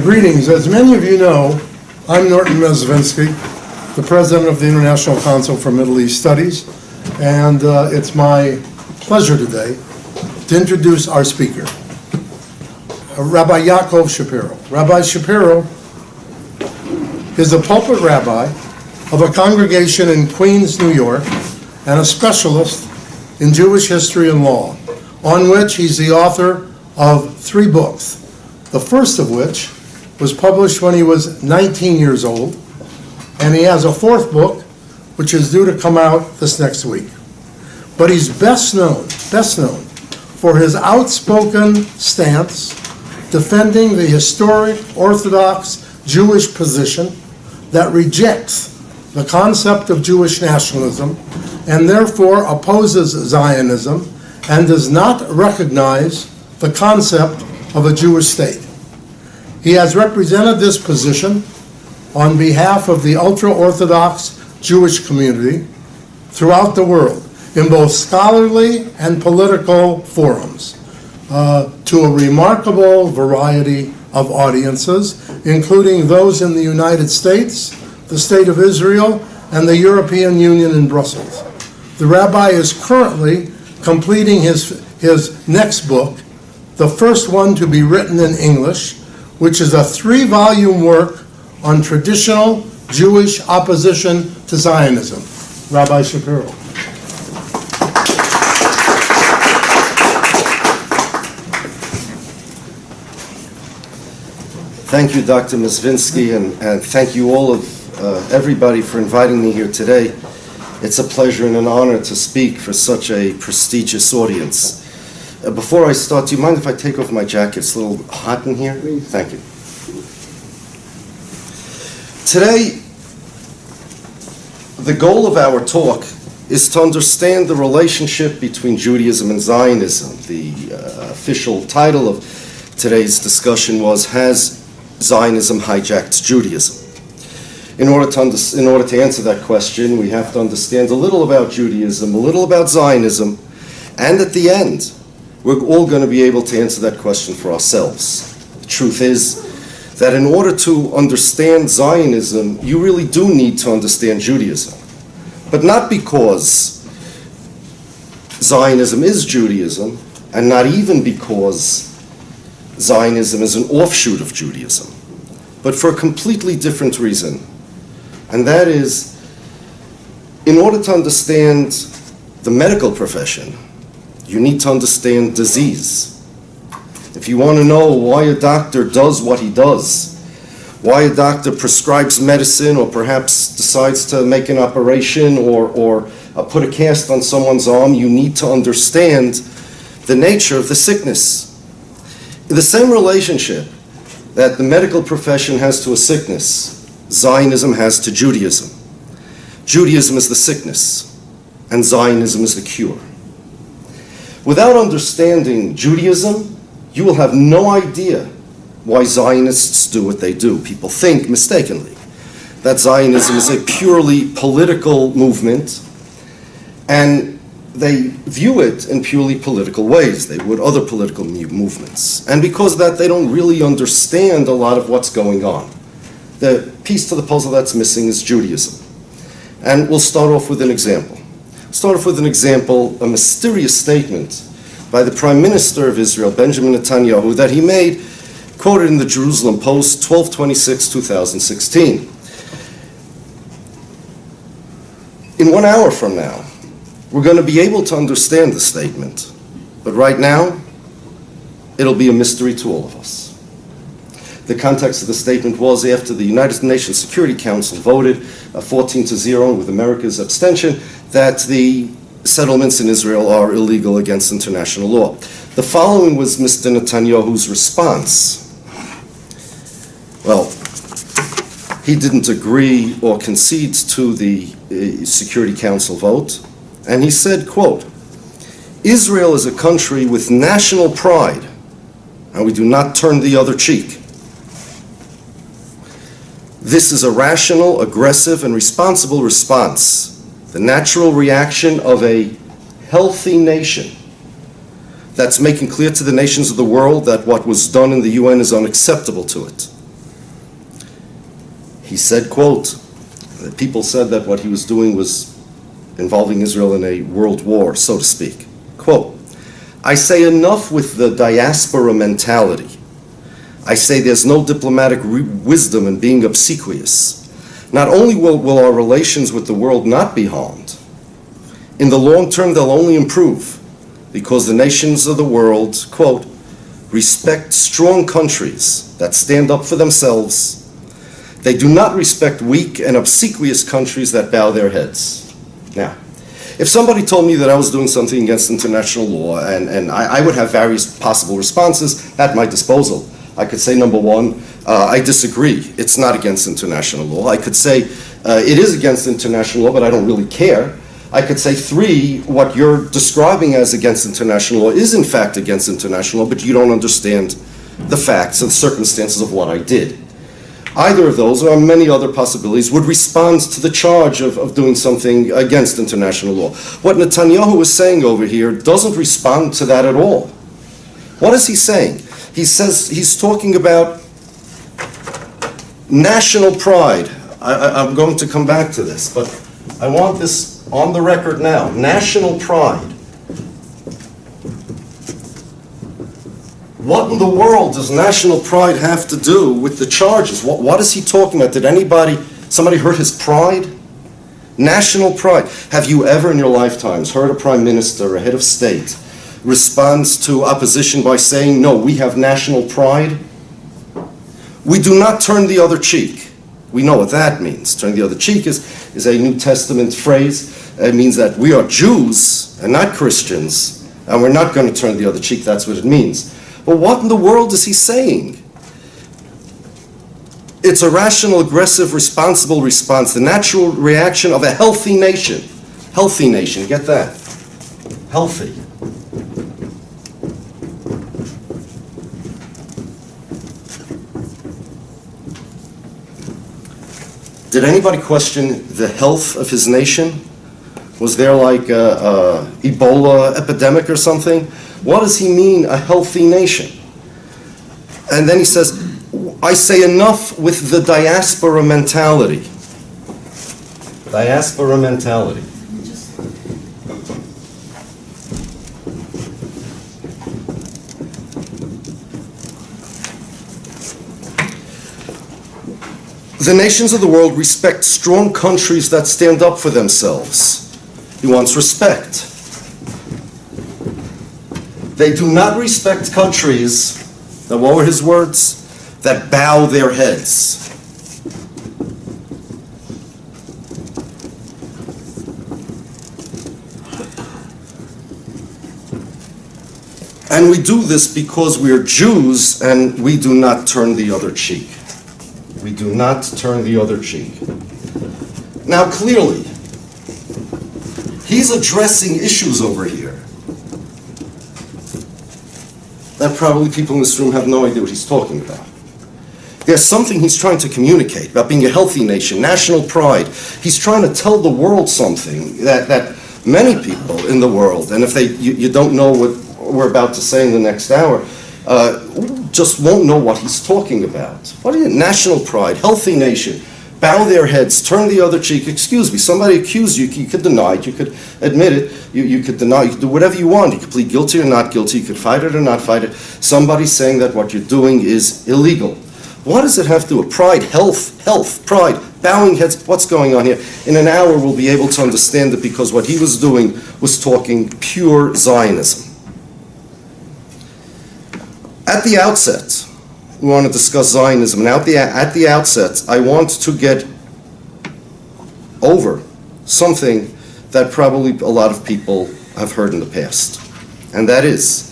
Greetings. As many of you know, I'm Norton Mezvinsky, the president of the International Council for Middle East Studies, and it's my pleasure today to introduce our speaker, Rabbi Yaakov Shapiro. Rabbi Shapiro is a pulpit rabbi of a congregation in Queens, New York, and a specialist in Jewish history and law, on which he's the author of 3 books, the first of which was published when he was 19 years old, and he has a 4th book, which is due to come out this next week. But he's best known for his outspoken stance defending the historic Orthodox Jewish position that rejects the concept of Jewish nationalism and therefore opposes Zionism and does not recognize the concept of a Jewish state. He has represented this position on behalf of the ultra-Orthodox Jewish community throughout the world in both scholarly and political forums to a remarkable variety of audiences, including those in the United States, the State of Israel, and the European Union in Brussels. The rabbi is currently completing his next book, the first one to be written in English, which is a 3-volume work on traditional Jewish opposition to Zionism. Rabbi Shapiro. Thank you, Dr. Mezvinsky, and thank you all of everybody for inviting me here today. It's a pleasure and an honor to speak for such a prestigious audience. Before I start, do you mind if I take off my jacket? It's a little hot in here. Please. Thank you. Today, the goal of our talk is to understand the relationship between Judaism and Zionism. The official title of today's discussion was, "Has Zionism hijacked Judaism?" In order to answer that question, we have to understand a little about Judaism, a little about Zionism, and at the end, we're all going to be able to answer that question for ourselves. The truth is that in order to understand Zionism, you really do need to understand Judaism. But not because Zionism is Judaism, and not even because Zionism is an offshoot of Judaism, but for a completely different reason. And that is, in order to understand the medical profession, you need to understand disease. If you want to know why a doctor does what he does, why a doctor prescribes medicine or perhaps decides to make an operation or put a cast on someone's arm, you need to understand the nature of the sickness. The same relationship that the medical profession has to a sickness, Zionism has to Judaism. Judaism is the sickness, and Zionism is the cure. Without understanding Judaism, you will have no idea why Zionists do what they do. People think, mistakenly, that Zionism is a purely political movement, and they view it in purely political ways. They would other political movements. And because of that, they don't really understand a lot of what's going on. The piece to the puzzle that's missing is Judaism. And we'll start off with an example. A mysterious statement by the Prime Minister of Israel, Benjamin Netanyahu, that he made, quoted in the Jerusalem Post, 12/26/2016. In 1 hour from now, we're going to be able to understand the statement. But right now, it'll be a mystery to all of us. The context of the statement was after the United Nations Security Council voted 14-0 with America's abstention that the settlements in Israel are illegal against international law. The following was Mr. Netanyahu's response. Well, he didn't agree or concede to the Security Council vote, and he said, quote, "Israel is a country with national pride, and we do not turn the other cheek. This is a rational, aggressive, and responsible response, the natural reaction of a healthy nation that's making clear to the nations of the world that what was done in the UN is unacceptable to it. He said, quote, people said that what he was doing was involving Israel in a world war, so to speak. Quote, I say enough with the diaspora mentality. I say there's no diplomatic wisdom in being obsequious. Not only will our relations with the world not be harmed, in the long term they'll only improve because the nations of the world, quote, respect strong countries that stand up for themselves. They do not respect weak and obsequious countries that bow their heads. Now, if somebody told me that I was doing something against international law, and I would have various possible responses at my disposal. I could say, number one, I disagree. It's not against international law. I could say, it is against international law, but I don't really care. I could say, three, what you're describing as against international law is in fact against international law, but you don't understand the facts and circumstances of what I did. Either of those, or many other possibilities, would respond to the charge of doing something against international law. What Netanyahu is saying over here doesn't respond to that at all. What is he saying? He says he's talking about national pride. I'm going to come back to this, but I want this on the record now. National pride. What in the world does national pride have to do with the charges? What is he talking about? Did somebody hurt his pride? National pride. Have you ever in your lifetimes heard a prime minister, a head of state, responds to opposition by saying, no, we have national pride? We do not turn the other cheek. We know what that means. Turn the other cheek is a New Testament phrase. It means that we are Jews and not Christians, and we're not going to turn the other cheek. That's what it means. But what in the world is he saying? It's a rational, aggressive, responsible response, the natural reaction of a healthy nation. Healthy nation, get that? Healthy. Did anybody question the health of his nation? Was there like a Ebola epidemic or something? What does he mean, a healthy nation? And then he says, I say enough with the diaspora mentality. Diaspora mentality. The nations of the world respect strong countries that stand up for themselves. He wants respect. They do not respect countries, now what were his words? That bow their heads. And we do this because we are Jews and we do not turn the other cheek. We do not turn the other cheek. Now clearly, he's addressing issues over here that probably people in this room have no idea what he's talking about. There's something he's trying to communicate about being a healthy nation, national pride. He's trying to tell the world something that many people in the world, and if you don't know what we're about to say in the next hour, just won't know what he's talking about. What is it? National pride, healthy nation, bow their heads, turn the other cheek. Excuse me, somebody accused you, you could deny it, you could admit it, you could deny, you could do whatever you want. You could plead guilty or not guilty, you could fight it or not fight it. Somebody's saying that what you're doing is illegal. What does it have to do with pride, health, pride, bowing heads? What's going on here? In an hour we'll be able to understand it because what he was doing was talking pure Zionism. At the outset, we want to discuss Zionism, and at the outset, I want to get over something that probably a lot of people have heard in the past, and that is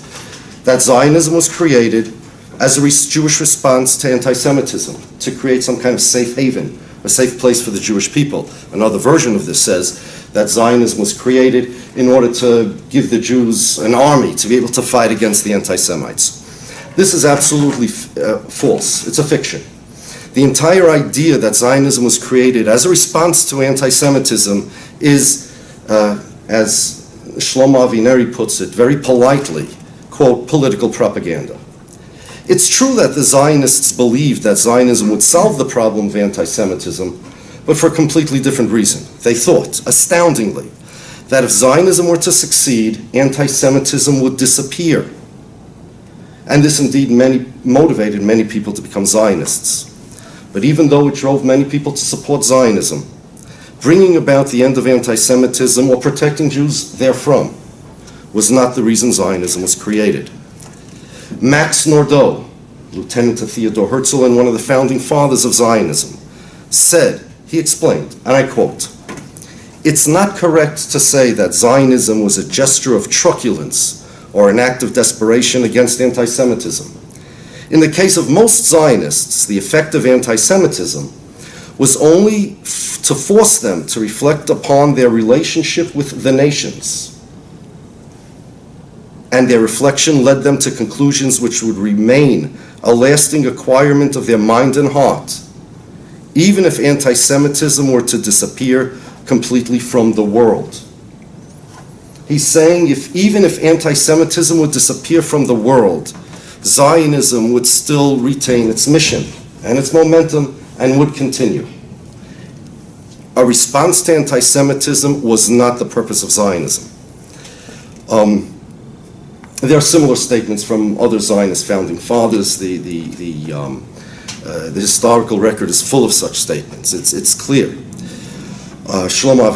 that Zionism was created as a Jewish response to anti-Semitism, to create some kind of safe haven, a safe place for the Jewish people. Another version of this says that Zionism was created in order to give the Jews an army to be able to fight against the anti-Semites. This is absolutely false. It's a fiction. The entire idea that Zionism was created as a response to anti-Semitism is, as Shlomo Avineri puts it very politely, quote, political propaganda. It's true that the Zionists believed that Zionism would solve the problem of anti-Semitism, but for a completely different reason. They thought, astoundingly, that if Zionism were to succeed, anti-Semitism would disappear. And this indeed motivated many people to become Zionists. But even though it drove many people to support Zionism, bringing about the end of anti-Semitism or protecting Jews therefrom was not the reason Zionism was created. Max Nordau, lieutenant to Theodor Herzl and one of the founding fathers of Zionism, said, he explained, and I quote, "It's not correct to say that Zionism was a gesture of truculence or an act of desperation against anti-Semitism. In the case of most Zionists, the effect of anti-Semitism was only to force them to reflect upon their relationship with the nations. And their reflection led them to conclusions which would remain a lasting acquirement of their mind and heart, even if anti-Semitism were to disappear completely from the world." He's saying even if anti-Semitism would disappear from the world, Zionism would still retain its mission and its momentum and would continue. A response to anti-Semitism was not the purpose of Zionism. There are similar statements from other Zionist founding fathers. The historical record is full of such statements. It's clear. Shlomo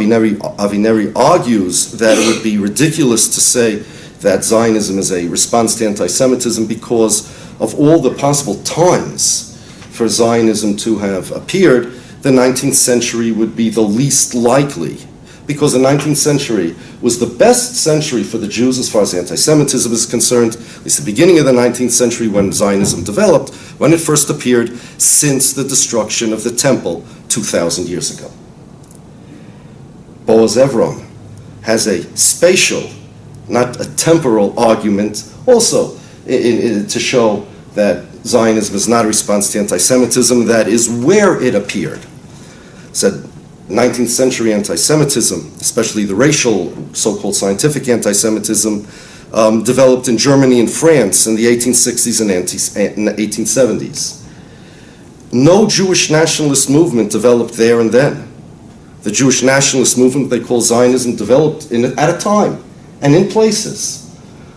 Avineri argues that it would be ridiculous to say that Zionism is a response to anti-Semitism because of all the possible times for Zionism to have appeared. The 19th century would be the least likely, because the 19th century was the best century for the Jews as far as anti-Semitism is concerned, at least the beginning of the 19th century when Zionism developed, when it first appeared, since the destruction of the temple 2,000 years ago. Boaz Evron has a spatial, not a temporal argument, also to show that Zionism is not a response to anti-Semitism, that is where it appeared. Said 19th century anti-Semitism, especially the racial, so-called scientific anti-Semitism, developed in Germany and France in the 1860s and 1870s. No Jewish nationalist movement developed there and then. The Jewish nationalist movement they call Zionism developed at a time and in places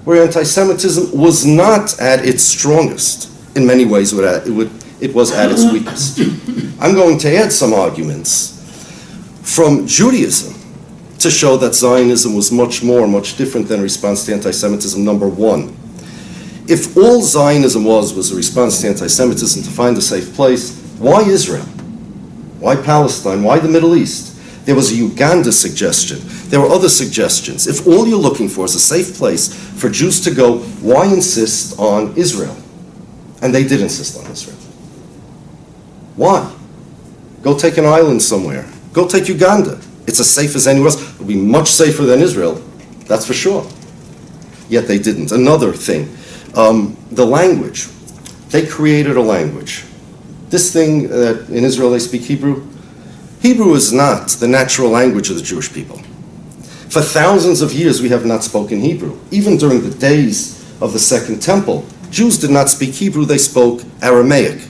where anti-Semitism was not at its strongest. In many ways, it was at its weakest. I'm going to add some arguments from Judaism to show that Zionism was much different than a response to anti-Semitism. Number one, if all Zionism was a response to anti-Semitism to find a safe place, why Israel? Why Palestine? Why the Middle East? There was a Uganda suggestion. There were other suggestions. If all you're looking for is a safe place for Jews to go, why insist on Israel? And they did insist on Israel. Why? Go take an island somewhere. Go take Uganda. It's as safe as anywhere else. It'll be much safer than Israel, that's for sure. Yet they didn't. Another thing, the language. They created a language. This thing that in Israel they speak Hebrew, Hebrew is not the natural language of the Jewish people. For thousands of years we have not spoken Hebrew. Even during the days of the Second Temple, Jews did not speak Hebrew, they spoke Aramaic.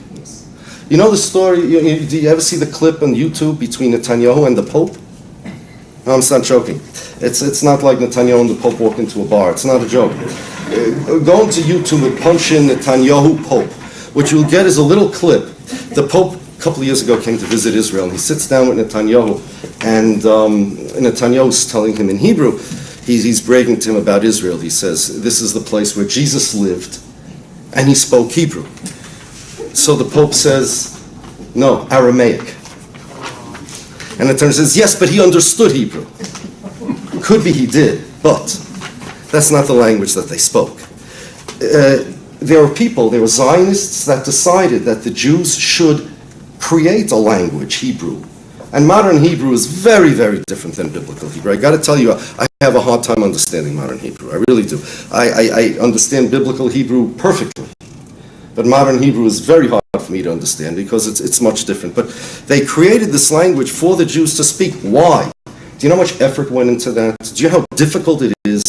You know the story, do you ever see the clip on YouTube between Netanyahu and the Pope? No, I'm not joking. It's not like Netanyahu and the Pope walk into a bar. It's not a joke. Go into YouTube and punch in Netanyahu Pope. What you'll get is a little clip. The Pope a couple of years ago came to visit Israel, and he sits down with Netanyahu, and Netanyahu's telling him in Hebrew, he's bragging to him about Israel. He says, this is the place where Jesus lived, and he spoke Hebrew. So the Pope says, no, Aramaic. And Netanyahu says, yes, but he understood Hebrew. Could be he did, but that's not the language that they spoke. There were Zionists that decided that the Jews should create a language, Hebrew. And modern Hebrew is very, very different than biblical Hebrew. I got to tell you, I have a hard time understanding modern Hebrew. I really do. I understand biblical Hebrew perfectly. But modern Hebrew is very hard for me to understand because it's much different. But they created this language for the Jews to speak. Why? Do you know how much effort went into that? Do you know how difficult it is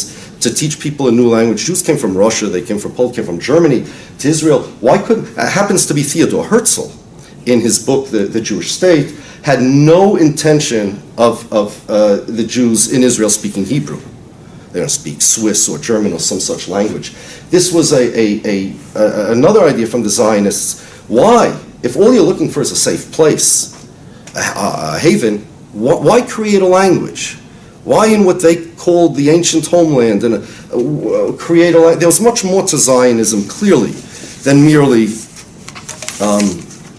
to teach people a new language. Jews came from Russia, they came from Poland, came from Germany to Israel. Why couldn't, happens to be Theodor Herzl, in his book, The Jewish State, had no intention of the Jews in Israel speaking Hebrew. They don't speak Swiss or German or some such language. This was another idea from the Zionists. Why? If all you're looking for is a safe place, a haven, why create a language? Why in what they called the ancient homeland and create a language? There was much more to Zionism, clearly, than merely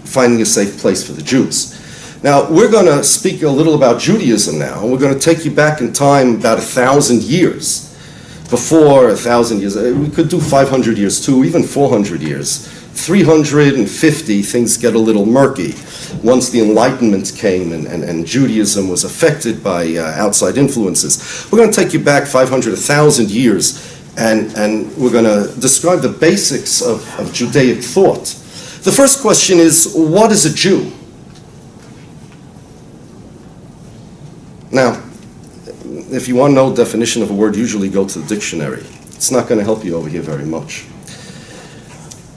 finding a safe place for the Jews. Now, we're going to speak a little about Judaism now, and we're going to take you back in time about 1,000 years. Before 1,000 years, we could do 500 years too, even 400 years. 350, things get a little murky. Once the Enlightenment came and Judaism was affected by outside influences. We're going to take you back 500, 1,000 years, and we're going to describe the basics of Judaic thought. The first question is, what is a Jew? Now, if you want to know the definition of a word, usually go to the dictionary. It's not going to help you over here very much.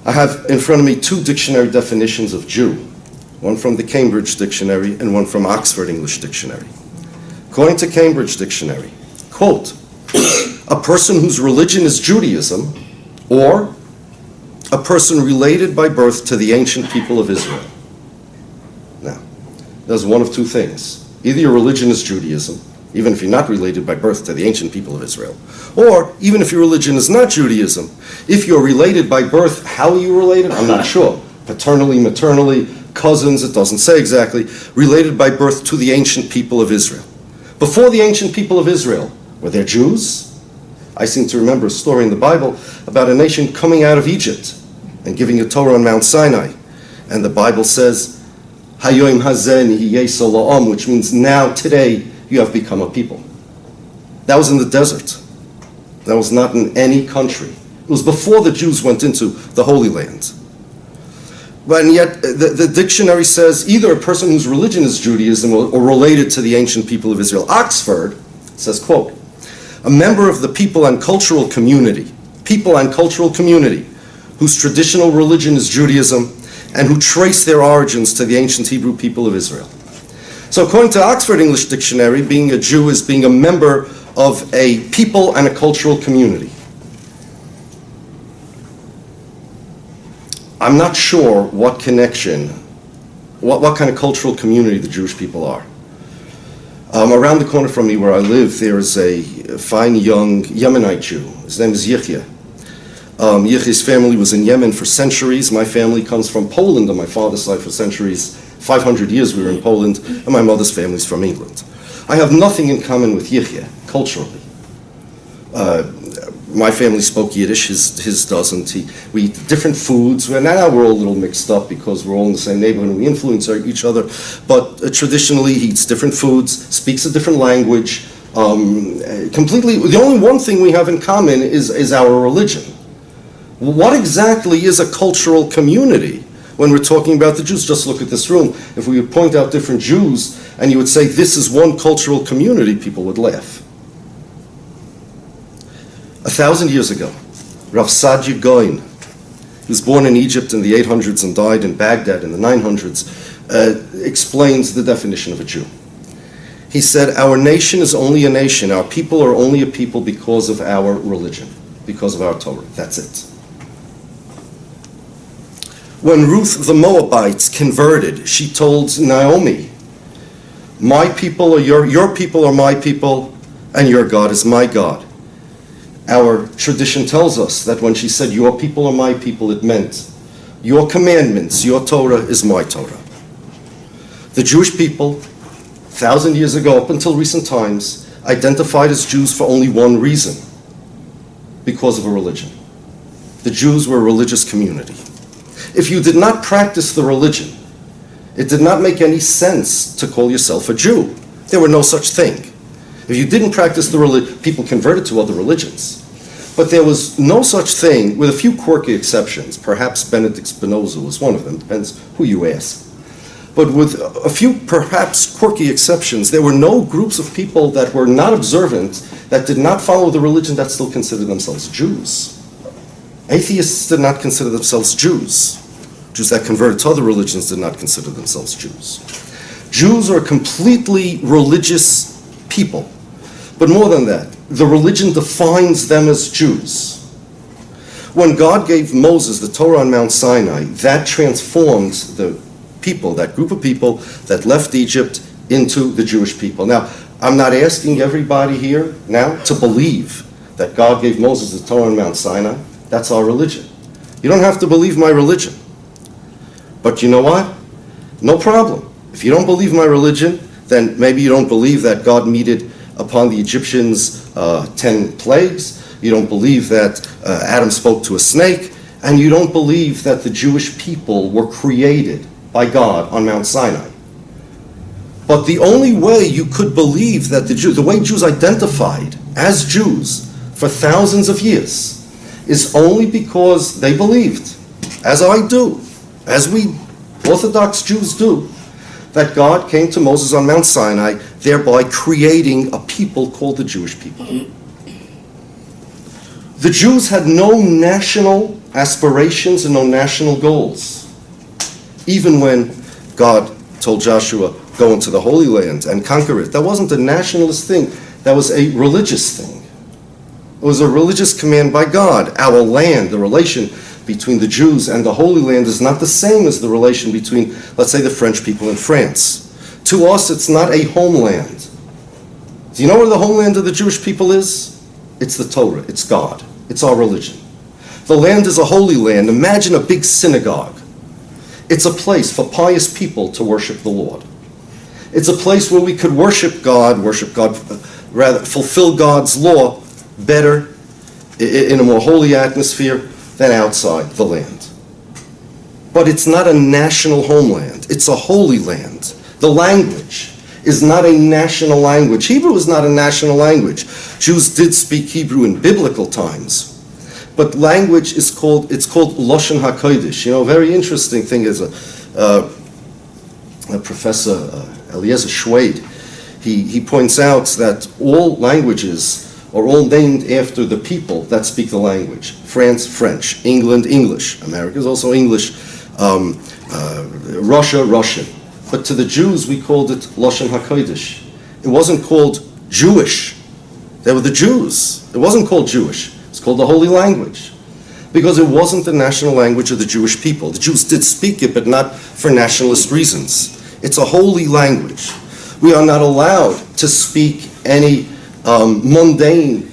I have in front of me two dictionary definitions of Jew, one from the Cambridge Dictionary and one from Oxford English Dictionary. According to Cambridge Dictionary, quote, a person whose religion is Judaism, or a person related by birth to the ancient people of Israel. Now, there's one of two things. Either your religion is Judaism, even if you're not related by birth to the ancient people of Israel, or even if your religion is not Judaism, if you're related by birth, how are you related? I'm not sure. Paternally, maternally, cousins, it doesn't say exactly, related by birth to the ancient people of Israel. Before the ancient people of Israel, were there Jews? I seem to remember a story in the Bible about a nation coming out of Egypt and giving a Torah on Mount Sinai. And the Bible says, Hayoim hazen hiyeso la'am, which means now, today, you have become a people. That was in the desert. That was not in any country. It was before the Jews went into the Holy Land. But and yet, the dictionary says either a person whose religion is Judaism or related to the ancient people of Israel. Oxford says, quote, a member of the people and cultural community whose traditional religion is Judaism and who trace their origins to the ancient Hebrew people of Israel. So according to Oxford English Dictionary, being a Jew is being a member of a people and a cultural community. I'm not sure what connection, what kind of cultural community the Jewish people are. Around the corner from me where I live, there is a fine young Yemenite Jew. His name is Yechia. Yechia's family was in Yemen for centuries. My family comes from Poland on my father's side for centuries. 500 years we were in Poland, and my mother's family is from England. I have nothing in common with Yechia, culturally. My family spoke Yiddish, his doesn't. We eat different foods. Now we're all a little mixed up because we're all in the same neighborhood and we influence each other. But traditionally, he eats different foods, speaks a different language. Completely, the only one thing we have in common is our religion. What exactly is a cultural community when we're talking about the Jews? Just look at this room. If we would point out different Jews and you would say this is one cultural community, people would laugh. 1,000 years ago, Rav Saadia Gaon, who was born in Egypt in the 800s and died in Baghdad in the 900s, explains the definition of a Jew. He said, our nation is only a nation, our people are only a people because of our religion, because of our Torah. That's it. When Ruth the Moabites converted, she told Naomi, my people are your people are my people, and your God is my God. Our tradition tells us that when she said, your people are my people, it meant, your commandments, your Torah is my Torah. The Jewish people, 1,000 years ago, up until recent times, identified as Jews for only one reason, because of a religion. The Jews were a religious community. If you did not practice the religion, it did not make any sense to call yourself a Jew. There were no such thing. If you didn't practice the religion, people converted to other religions. But there was no such thing, with a few quirky exceptions. Perhaps Benedict Spinoza was one of them, depends who you ask. But with a few perhaps quirky exceptions, there were no groups of people that were not observant, that did not follow the religion, that still considered themselves Jews. Atheists did not consider themselves Jews. Jews that converted to other religions did not consider themselves Jews. Jews are a completely religious people. But more than that, the religion defines them as Jews. When God gave Moses the Torah on Mount Sinai, that transformed the people, that group of people that left Egypt, into the Jewish people. Now, I'm not asking everybody here now to believe that God gave Moses the Torah on Mount Sinai. That's our religion. You don't have to believe my religion. But you know what? No problem. If you don't believe my religion, then maybe you don't believe that God meted upon the Egyptians 10 plagues. You don't believe that Adam spoke to a snake. And you don't believe that the Jewish people were created by God on Mount Sinai. But the only way you could believe that the way Jews identified as Jews for thousands of years is only because they believed, as I do, as we Orthodox Jews do, that God came to Moses on Mount Sinai, thereby creating a people called the Jewish people. The Jews had no national aspirations and no national goals. Even when God told Joshua, go into the Holy Land and conquer it, that wasn't a nationalist thing, that was a religious thing. It was a religious command by God. Our land, the relation between the Jews and the Holy Land is not the same as the relation between, let's say, the French people in France. To us, it's not a homeland. Do you know where the homeland of the Jewish people is? It's the Torah, it's God, it's our religion. The land is a holy land. Imagine a big synagogue. It's a place for pious people to worship the Lord. It's a place where we could worship God, rather fulfill God's law better in a more holy atmosphere than outside the land. But it's not a national homeland. It's a holy land. The language is not a national language. Hebrew is not a national language. Jews did speak Hebrew in biblical times. But language is called Lashon HaKodesh. You know, a very interesting thing is a Professor Eliezer Schwade, he points out that all languages are all named after the people that speak the language. France, French. England, English. America is also English. Russia, Russian. But to the Jews, we called it Lashon HaKodesh. It wasn't called Jewish. They were the Jews. It wasn't called Jewish. It's called the Holy Language. Because it wasn't the national language of the Jewish people. The Jews did speak it, but not for nationalist reasons. It's a holy language. We are not allowed to speak any mundane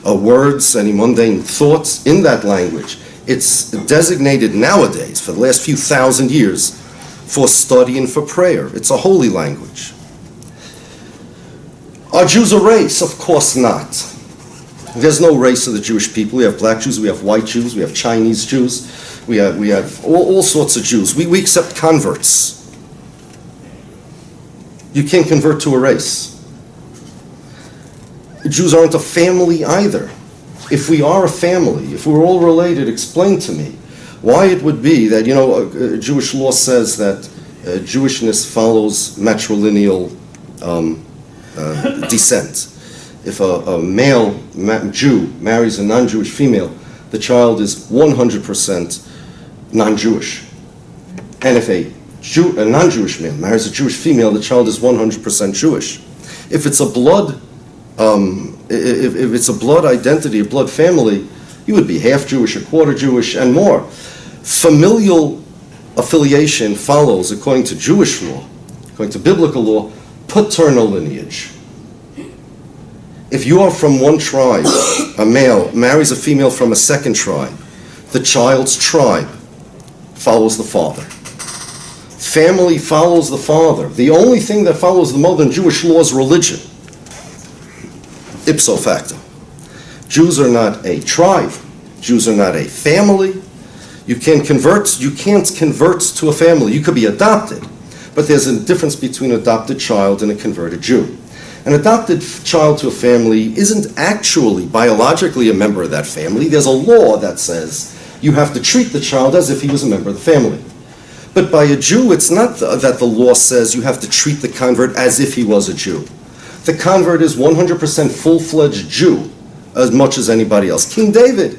words, any mundane thoughts in that language. It's designated nowadays, for the last few thousand years, for study and for prayer. It's a holy language. Are Jews a race? Of course not. There's no race of the Jewish people. We have black Jews, we have white Jews, we have Chinese Jews, we have all sorts of Jews. We accept converts. You can't convert to a race. Jews aren't a family either. If we are a family, if we're all related, explain to me why it would be that, Jewish law says that Jewishness follows matrilineal descent. If a male Jew marries a non-Jewish female, the child is 100% non-Jewish. And if a non-Jewish male marries a Jewish female, the child is 100% Jewish. If it's a blood if it's a blood identity, a blood family, you would be half Jewish, a quarter Jewish, and more. Familial affiliation follows, according to Jewish law, according to biblical law, paternal lineage. If you are from one tribe, a male marries a female from a second tribe, the child's tribe follows the father. Family follows the father. The only thing that follows the mother in Jewish law is religion. Ipso facto. Jews are not a tribe. Jews are not a family. You can't convert to a family. You could be adopted, but there's a difference between an adopted child and a converted Jew. An adopted child to a family isn't actually biologically a member of that family. There's a law that says You have to treat the child as if he was a member of the family. But by a Jew, it's not that the law says you have to treat the convert as if he was a Jew. The convert is 100% full-fledged Jew, as much as anybody else. King David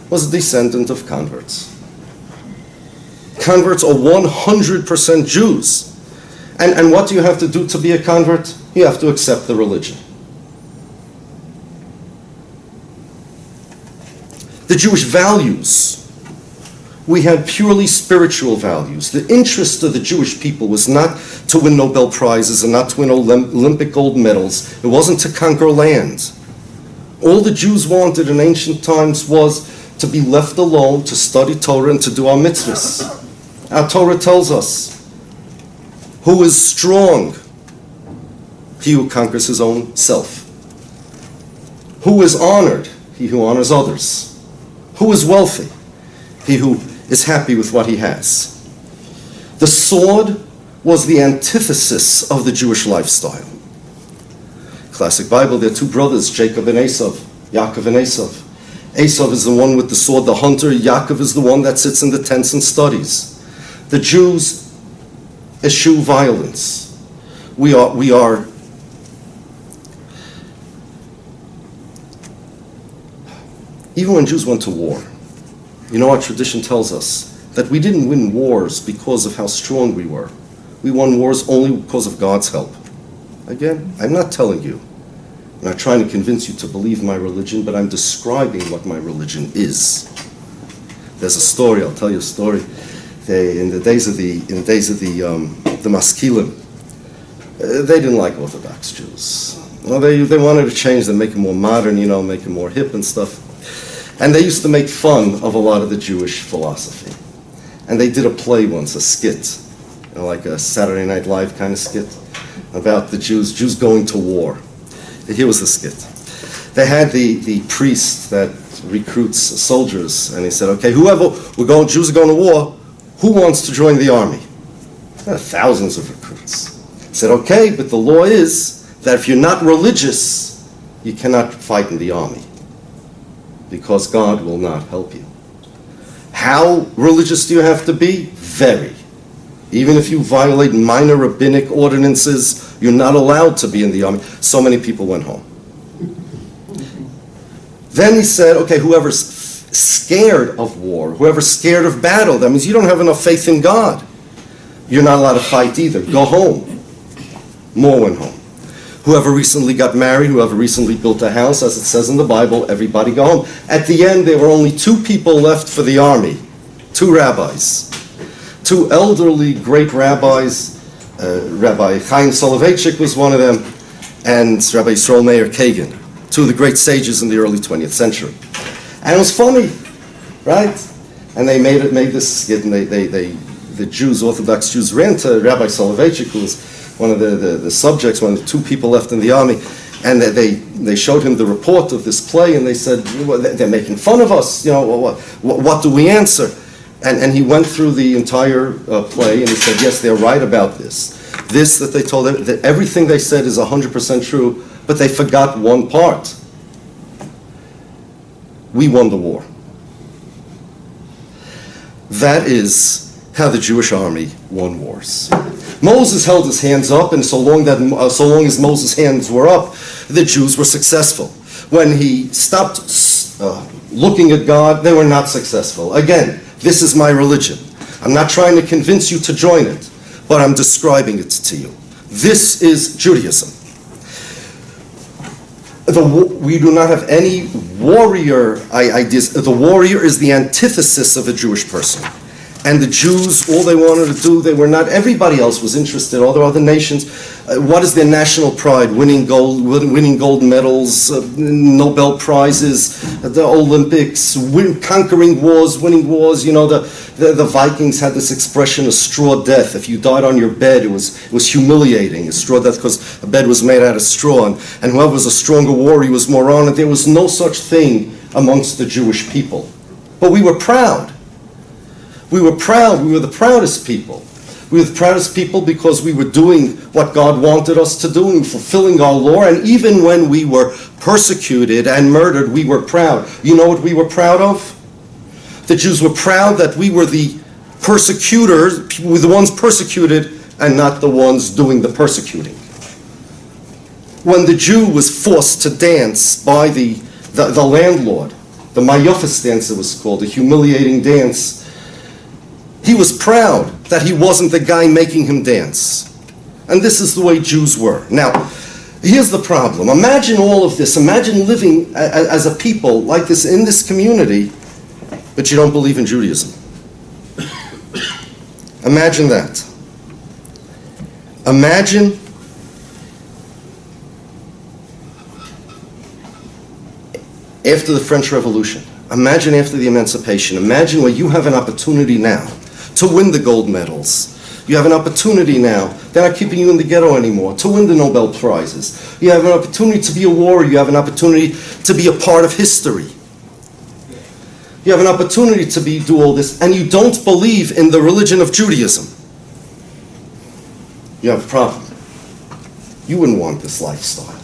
was a descendant of converts. Converts are 100% Jews. And what do you have to do to be a convert? You have to accept the religion. The Jewish values. We had purely spiritual values. The interest of the Jewish people was not to win Nobel Prizes and not to win Olympic gold medals. It wasn't to conquer land. All the Jews wanted in ancient times was to be left alone, to study Torah and to do our mitzvahs. Our Torah tells us, who is strong? He who conquers his own self. Who is honored? He who honors others. Who is wealthy? He who is happy with what he has. The sword was the antithesis of the Jewish lifestyle. Classic Bible, there are two brothers, Jacob and Esau, Yaakov and Esau. Esau is the one with the sword, the hunter. Yaakov is the one that sits in the tents and studies. The Jews eschew violence. We are even when Jews went to war, you know, our tradition tells us that we didn't win wars because of how strong we were. We won wars only because of God's help. Again, I'm not telling you. I'm not trying to convince you to believe my religion, but I'm describing what my religion is. There's a story. I'll tell you a story. In the days of the Maskilim, they didn't like Orthodox Jews. Well, they wanted to change them, make them more modern, you know, make them more hip and stuff. And they used to make fun of a lot of the Jewish philosophy. And they did a play once, a skit, you know, like a Saturday Night Live kind of skit, about the Jews going to war. And here was the skit. They had the priest that recruits soldiers, and he said, okay, Jews are going to war, who wants to join the army? There are thousands of recruits. He said, okay, but the law is that if you're not religious, you cannot fight in the army, because God will not help you. How religious do you have to be? Very. Even if you violate minor rabbinic ordinances, you're not allowed to be in the army. So many people went home. Then he said, okay, whoever's scared of war, whoever's scared of battle, that means you don't have enough faith in God. You're not allowed to fight either. Go home. More went home. Whoever recently got married, whoever recently built a house, as it says in the Bible, everybody go home. At the end, there were only 2 people left for the army. 2 rabbis. 2 elderly great rabbis. Rabbi Chaim Soloveitchik was one of them, and Rabbi Yisrael Meir Kagan, 2 of the great sages in the early 20th century. And it was funny, right? And they made this skit, and the Jews, Orthodox Jews, ran to Rabbi Soloveitchik, who was one of the subjects, one of the 2 people left in the army, and they showed him the report of this play, and they said, well, they're making fun of us, you know, what do we answer? And he went through the entire play, and he said, yes, they're right about this. This that they told them, that everything they said is 100% true, but they forgot one part. We won the war. That is how the Jewish army won wars. Moses held his hands up, and so long as Moses' hands were up, the Jews were successful. When he stopped looking at God, they were not successful. Again, this is my religion. I'm not trying to convince you to join it, but I'm describing it to you. This is Judaism. We do not have any warrior ideas. The warrior is the antithesis of a Jewish person. And the Jews, all they wanted to do, everybody else was interested, all the other nations. What is their national pride? Winning gold medals, Nobel Prizes, the Olympics, conquering wars, winning wars. You know, the Vikings had this expression, a straw death. If you died on your bed, it was humiliating, a straw death, because a bed was made out of straw. And whoever was a stronger warrior was more honored. There was no such thing amongst the Jewish people. But we were proud. We were proud. We were the proudest people. We were the proudest people because we were doing what God wanted us to do and fulfilling our law. And even when we were persecuted and murdered, we were proud. You know what we were proud of? The Jews were proud that we were the persecutors, we were the ones persecuted and not the ones doing the persecuting. When the Jew was forced to dance by the landlord, the Mayofis dance it was called, a humiliating dance, he was proud that he wasn't the guy making him dance. And this is the way Jews were. Now, here's the problem. Imagine all of this. Imagine living as a people like this in this community, but you don't believe in Judaism. Imagine that. Imagine after the French Revolution. Imagine after the Emancipation. Imagine where you have an opportunity now to win the gold medals. You have an opportunity now, they're not keeping you in the ghetto anymore, to win the Nobel Prizes. You have an opportunity to be a warrior. You have an opportunity to be a part of history. You have an opportunity to do all this, and you don't believe in the religion of Judaism. You have a problem. You wouldn't want this lifestyle.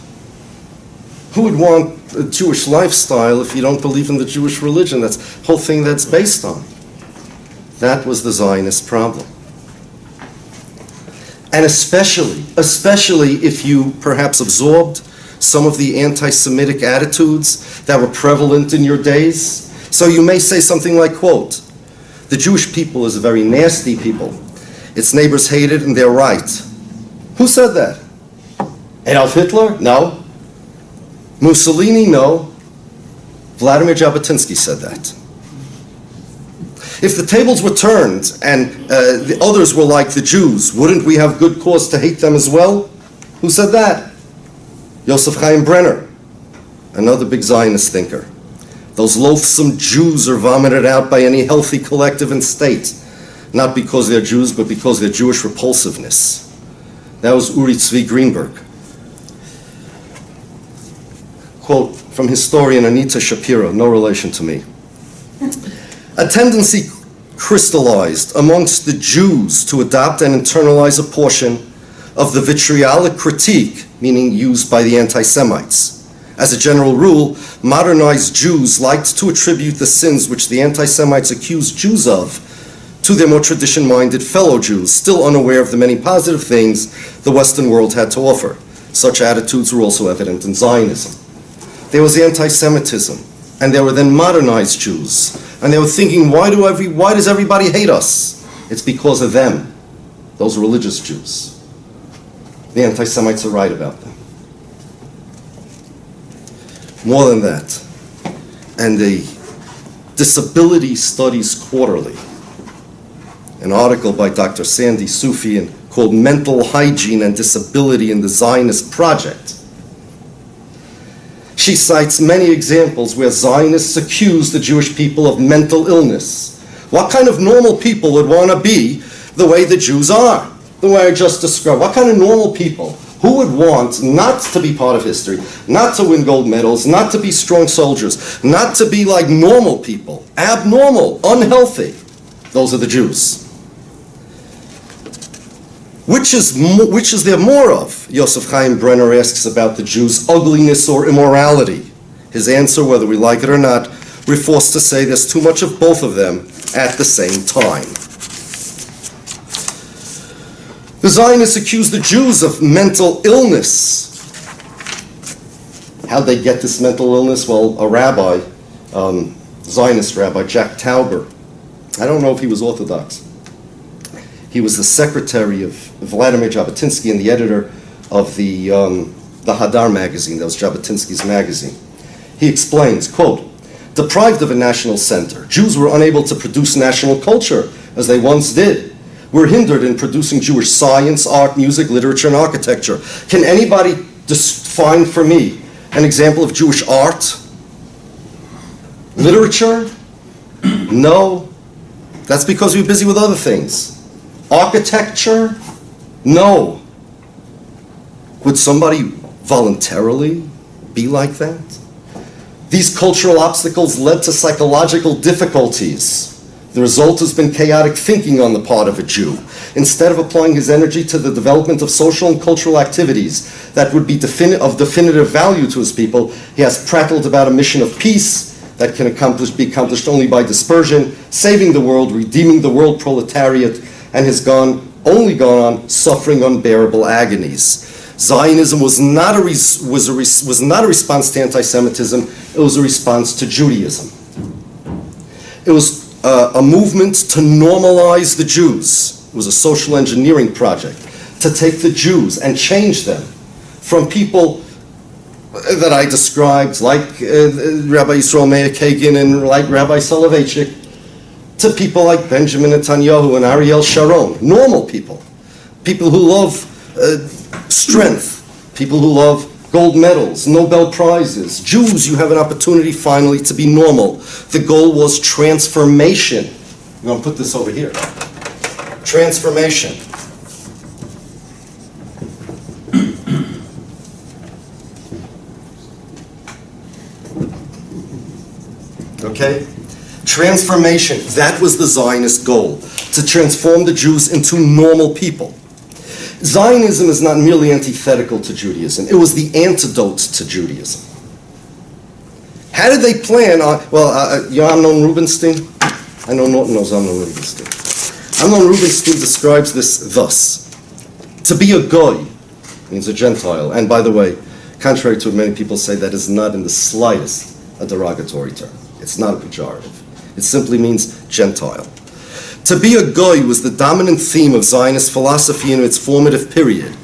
Who would want a Jewish lifestyle if you don't believe in the Jewish religion? That's the whole thing that's based on. That was the Zionist problem. And especially if you perhaps absorbed some of the anti-Semitic attitudes that were prevalent in your days. So you may say something like, quote, "The Jewish people is a very nasty people. Its neighbors hate it and they're right." Who said that? Adolf Hitler? No. Mussolini? No. Vladimir Jabotinsky said that. If the tables were turned and the others were like the Jews, wouldn't we have good cause to hate them as well? Who said that? Yosef Chaim Brenner, another big Zionist thinker. Those loathsome Jews are vomited out by any healthy collective and state, not because they're Jews, but because of their Jewish repulsiveness. That was Uri Tzvi Greenberg. Quote from historian Anita Shapiro, no relation to me. A tendency crystallized amongst the Jews to adopt and internalize a portion of the vitriolic critique, meaning used by the anti-Semites. As a general rule, modernized Jews liked to attribute the sins which the anti-Semites accused Jews of to their more tradition-minded fellow Jews, still unaware of the many positive things the Western world had to offer. Such attitudes were also evident in Zionism. There was anti-Semitism, and there were then modernized Jews. And they were thinking, why does everybody hate us? It's because of them, those religious Jews. The anti-Semites are right about them. More than that, and the Disability Studies Quarterly, an article by Dr. Sandy Soufian called Mental Hygiene and Disability in the Zionist Project. She cites many examples where Zionists accuse the Jewish people of mental illness. What kind of normal people would want to be the way the Jews are? The way I just described. What kind of normal people? Who would want not to be part of history, not to win gold medals, not to be strong soldiers, not to be like normal people, abnormal, unhealthy? Those are the Jews. Which is there more of? Yosef Chaim Brenner asks about the Jews' ugliness or immorality. His answer, whether we like it or not, we're forced to say there's too much of both of them at the same time. The Zionists accuse the Jews of mental illness. How'd they get this mental illness? Well, a rabbi, Zionist rabbi, Jack Tauber, I don't know if he was Orthodox. He was the secretary of Vladimir Jabotinsky and the editor of the Hadar magazine, that was Jabotinsky's magazine. He explains, quote, "Deprived of a national center, Jews were unable to produce national culture as they once did. We're hindered in producing Jewish science, art, music, literature, and architecture. Can anybody find for me an example of Jewish art? Literature? No. That's because we're busy with other things. Architecture? No. Would somebody voluntarily be like that? These cultural obstacles led to psychological difficulties. The result has been chaotic thinking on the part of a Jew. Instead of applying his energy to the development of social and cultural activities that would be of definitive value to his people, he has prattled about a mission of peace that can be accomplished only by dispersion, saving the world, redeeming the world proletariat, and has only gone on suffering unbearable agonies. Zionism was not a response to anti-Semitism, it was a response to Judaism. It was a movement to normalize the Jews. It was a social engineering project to take the Jews and change them from people that I described, like Rabbi Yisrael Meir Kagan and like Rabbi Soloveitchik, to people like Benjamin Netanyahu and Ariel Sharon, normal people, people who love strength, people who love gold medals, Nobel Prizes. Jews, you have an opportunity finally to be normal. The goal was transformation. I'm going to put this over here. Transformation. Okay? Transformation, that was the Zionist goal, to transform the Jews into normal people. Zionism is not merely antithetical to Judaism, it was the antidote to Judaism. How did they plan on, you know Amnon Rubinstein? I know Norton knows Amnon Rubinstein. Amnon Rubinstein describes this thus. To be a goy means a Gentile, and by the way, contrary to what many people say, that is not in the slightest a derogatory term. It's not a pejorative. It simply means Gentile. To be a goy was the dominant theme of Zionist philosophy in its formative period.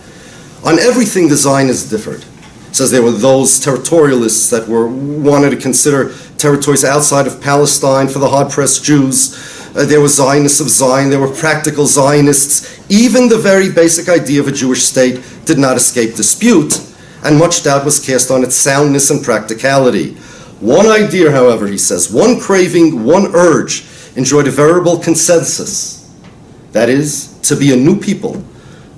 On everything the Zionists differed. It says there were those territorialists that wanted to consider territories outside of Palestine for the hard-pressed Jews. There were Zionists of Zion, there were practical Zionists. Even the very basic idea of a Jewish state did not escape dispute, and much doubt was cast on its soundness and practicality. One idea, however, he says, one craving, one urge, enjoyed a veritable consensus. That is, to be a new people,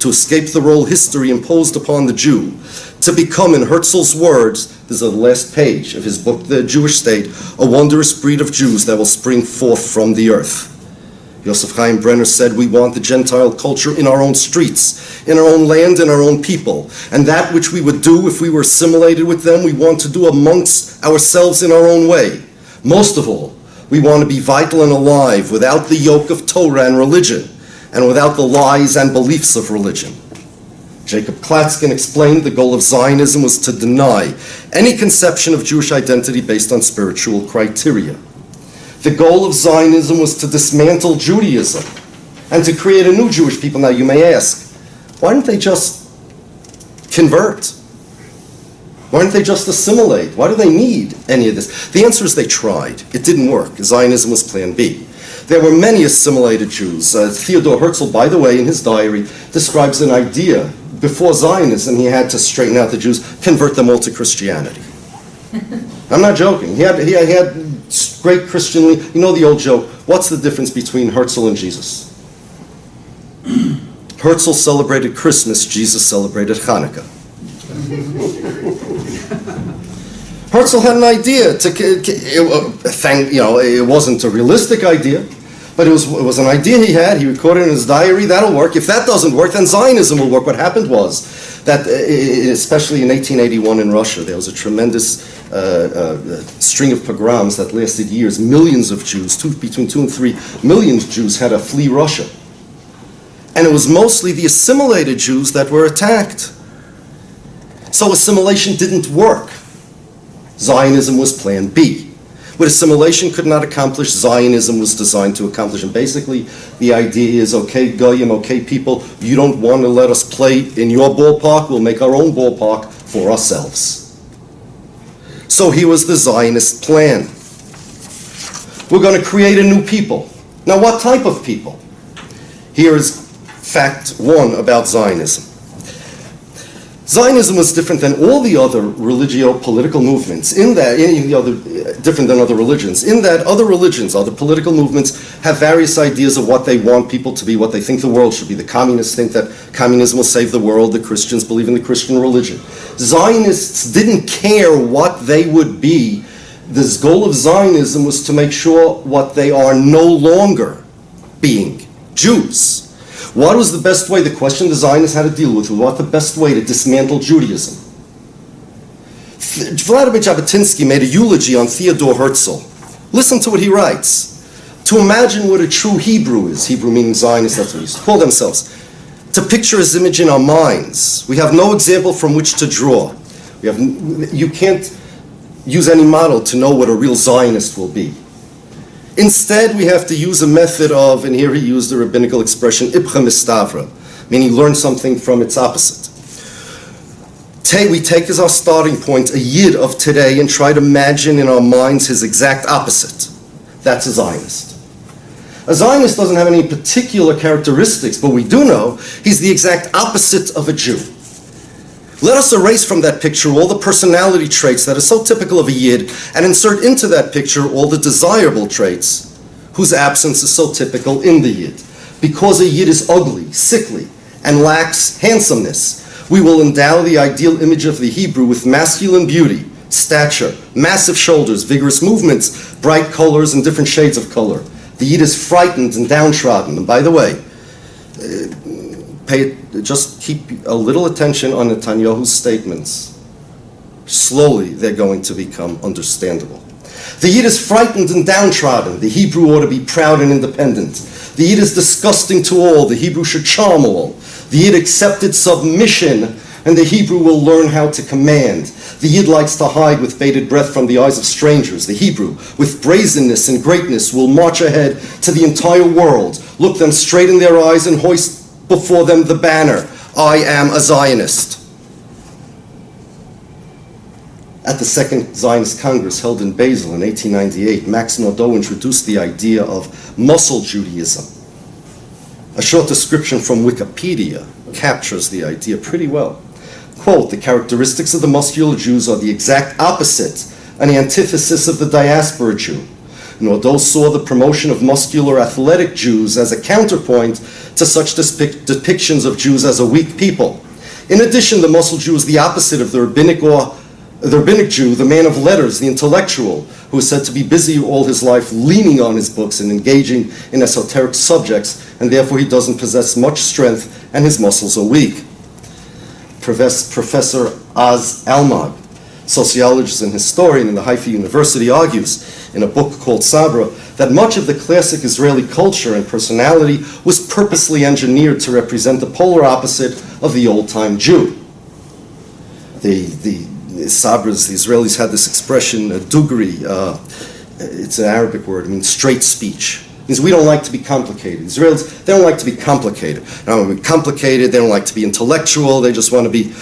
to escape the role history imposed upon the Jew, to become, in Herzl's words, this is the last page of his book, The Jewish State, a wondrous breed of Jews that will spring forth from the earth. Yosef Chaim Brenner said, we want the Gentile culture in our own streets, in our own land, in our own people. And that which we would do if we were assimilated with them, we want to do amongst ourselves in our own way. Most of all, we want to be vital and alive without the yoke of Torah and religion, and without the lies and beliefs of religion. Jacob Klatskin explained the goal of Zionism was to deny any conception of Jewish identity based on spiritual criteria. The goal of Zionism was to dismantle Judaism and to create a new Jewish people. Now you may ask, why didn't they just convert? Why didn't they just assimilate? Why do they need any of this? The answer is they tried. It didn't work. Zionism was plan B. There were many assimilated Jews. Theodor Herzl, by the way, in his diary, describes an idea. Before Zionism, he had to straighten out the Jews, convert them all to Christianity. I'm not joking. He had great Christianly. You know the old joke, what's the difference between Herzl and Jesus? Herzl celebrated Christmas, Jesus celebrated Hanukkah. Herzl had an idea. It wasn't a realistic idea, but it was an idea he had. He recorded in his diary, that'll work. If that doesn't work, then Zionism will work. What happened was that, especially in 1881 in Russia, there was a tremendous string of pogroms that lasted years. Millions of Jews, between 2 and 3 million Jews had to flee Russia. And it was mostly the assimilated Jews that were attacked. So assimilation didn't work. Zionism was plan B. What assimilation could not accomplish, Zionism was designed to accomplish. And basically, the idea is, okay, Goyim, okay, people, you don't want to let us play in your ballpark, we'll make our own ballpark for ourselves. So here was the Zionist plan. We're going to create a new people. Now, what type of people? Here is fact one about Zionism. Zionism was different than all the other religio-political movements, different than other religions, in that other religions, other political movements have various ideas of what they want people to be, what they think the world should be. The communists think that communism will save the world, the Christians believe in the Christian religion. Zionists didn't care what they would be. The goal of Zionism was to make sure what they are no longer being, Jews. What was the best way? The question the Zionists had to deal with was what the best way to dismantle Judaism. Vladimir Jabotinsky made a eulogy on Theodor Herzl. Listen to what he writes. To imagine what a true Hebrew is, Hebrew meaning Zionist, that's what he used to call themselves, to picture his image in our minds. We have no example from which to draw. You can't use any model to know what a real Zionist will be. Instead, we have to use a method of, and here he used the rabbinical expression, ibcha mistavra, meaning learn something from its opposite. We take as our starting point a Yid of today and try to imagine in our minds his exact opposite. That's a Zionist. A Zionist doesn't have any particular characteristics, but we do know he's the exact opposite of a Jew. Let us erase from that picture all the personality traits that are so typical of a Yid and insert into that picture all the desirable traits whose absence is so typical in the Yid. Because a Yid is ugly, sickly, and lacks handsomeness, we will endow the ideal image of the Hebrew with masculine beauty, stature, massive shoulders, vigorous movements, bright colors, and different shades of color. The Yid is frightened and downtrodden. And by the way, just keep a little attention on Netanyahu's statements. Slowly, they're going to become understandable. The Yid is frightened and downtrodden. The Hebrew ought to be proud and independent. The Yid is disgusting to all. The Hebrew should charm all. The Yid accepted submission, and the Hebrew will learn how to command. The Yid likes to hide with bated breath from the eyes of strangers. The Hebrew, with brazenness and greatness, will march ahead to the entire world, look them straight in their eyes, and hoist before them the banner, I am a Zionist. At the Second Zionist Congress held in Basel in 1898, Max Nordau introduced the idea of muscle Judaism. A short description from Wikipedia captures the idea pretty well. Quote, the characteristics of the muscular Jews are the exact opposite and the antithesis of the diaspora Jew. Nordau saw the promotion of muscular athletic Jews as a counterpoint to such depictions of Jews as a weak people. In addition, the muscle Jew is the opposite of the rabbinic Jew, the man of letters, the intellectual, who is said to be busy all his life leaning on his books and engaging in esoteric subjects, and therefore he doesn't possess much strength and his muscles are weak. Professor Az Almag, sociologist and historian in the Haifa University, argues in a book called Sabra that much of the classic Israeli culture and personality was purposely engineered to represent the polar opposite of the old-time Jew. The Israelis had this expression, dugri, it's an Arabic word, it means straight speech. It means we don't like to be complicated. Israelis, they don't like to be complicated. They don't want to be complicated, they don't like to be intellectual, they just want to be,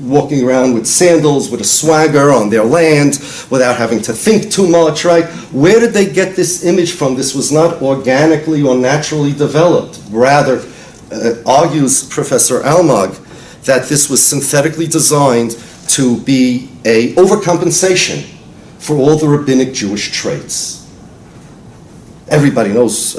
walking around with sandals, with a swagger on their land, without having to think too much, right? Where did they get this image from? This was not organically or naturally developed. Rather, argues Professor Almag, that this was synthetically designed to be an overcompensation for all the rabbinic Jewish traits. Everybody knows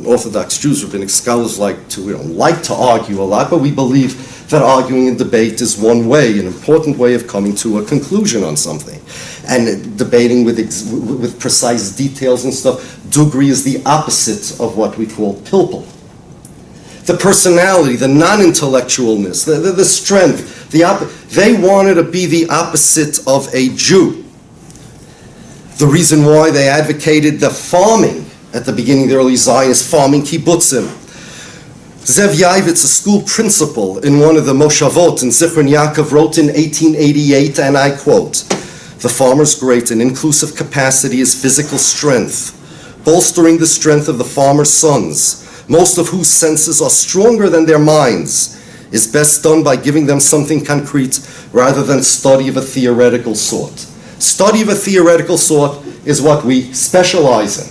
Orthodox Jews, rabbinic scholars we don't like to argue a lot, but we believe that arguing and debate is one way, an important way of coming to a conclusion on something. And debating with precise details and stuff, dugri is the opposite of what we call pilpul. The personality, the non-intellectualness, the strength, they wanted to be the opposite of a Jew. The reason why they advocated the farming at the beginning of the early Zionist farming kibbutzim. Zev Yavitz, a school principal in one of the Moshavot in Zichron Yaakov, wrote in 1888, and I quote, the farmer's great and inclusive capacity is physical strength, bolstering the strength of the farmer's sons, most of whose senses are stronger than their minds, is best done by giving them something concrete rather than study of a theoretical sort. Study of a theoretical sort is what we specialize in.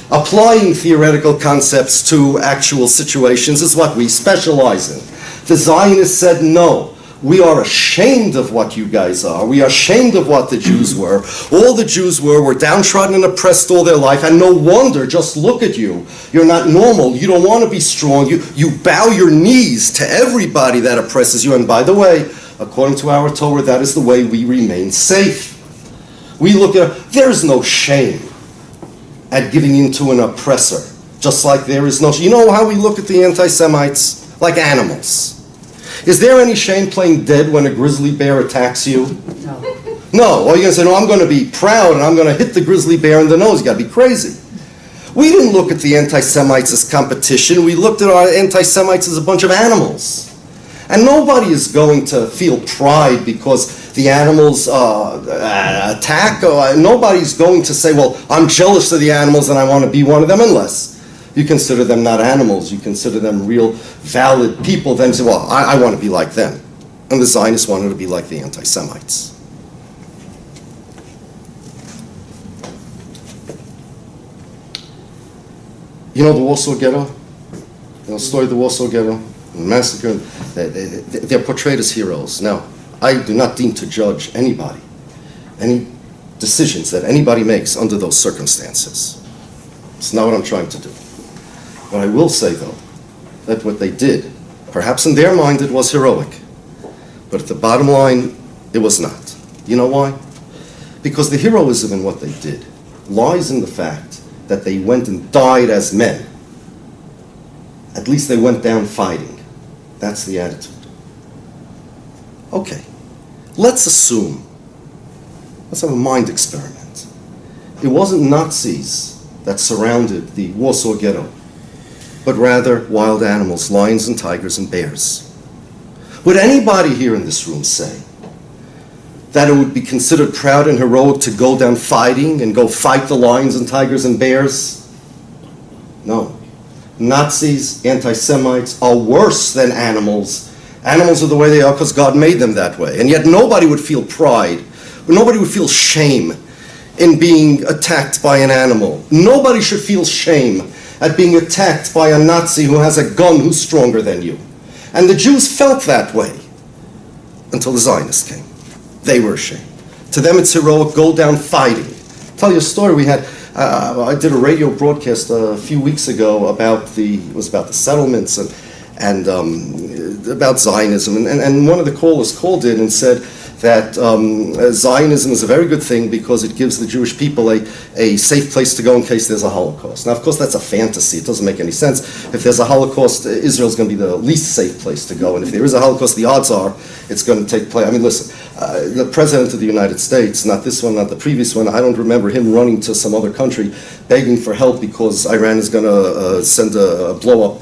Applying theoretical concepts to actual situations is what we specialize in. The Zionists said, no, we are ashamed of what you guys are. We are ashamed of what the Jews were. All the Jews were downtrodden and oppressed all their life, and no wonder, just look at you. You're not normal. You don't want to be strong. You bow your knees to everybody that oppresses you. And by the way, according to our Torah, that is the way we remain safe. We look at, there's no shame at giving in to an oppressor, just like there is no, you know how we look at the anti-Semites? Like animals. Is there any shame playing dead when a grizzly bear attacks you? No. No. Well, you're going to say, no, I'm going to be proud and I'm going to hit the grizzly bear in the nose. You got to be crazy. We didn't look at the anti-Semites as competition. We looked at our anti-Semites as a bunch of animals. And nobody is going to feel pride because the animals attack. Nobody's going to say, well, I'm jealous of the animals and I want to be one of them, unless you consider them not animals. You consider them real, valid people. Then say, well, I want to be like them. And the Zionists wanted to be like the anti-Semites. You know the Warsaw Ghetto? You know the story of the Warsaw Ghetto? The massacre? They're portrayed as heroes. Now, I do not deem to judge anybody, any decisions that anybody makes under those circumstances. It's not what I'm trying to do. But I will say, though, that what they did, perhaps in their mind it was heroic, but at the bottom line, it was not. You know why? Because the heroism in what they did lies in the fact that they went and died as men. At least they went down fighting. That's the attitude. Okay, let's assume, let's have a mind experiment. It wasn't Nazis that surrounded the Warsaw Ghetto, but rather wild animals, lions and tigers and bears. Would anybody here in this room say that it would be considered proud and heroic to go down fighting and go fight the lions and tigers and bears? No. Nazis, anti-Semites are worse than animals. Animals are the way they are because God made them that way. And yet nobody would feel pride, nobody would feel shame in being attacked by an animal. Nobody should feel shame at being attacked by a Nazi who has a gun who's stronger than you. And the Jews felt that way until the Zionists came. They were ashamed. To them it's heroic, go down fighting. I'll tell you a story we had. I did a radio broadcast a few weeks ago about the settlements and about Zionism. And one of the callers called in and said that Zionism is a very good thing because it gives the Jewish people a safe place to go in case there's a Holocaust. Now, of course, that's a fantasy. It doesn't make any sense. If there's a Holocaust, Israel's going to be the least safe place to go. And if there is a Holocaust, the odds are it's going to take place. I mean, listen, the President of the United States, not this one, not the previous one, I don't remember him running to some other country begging for help because Iran is going to send blow up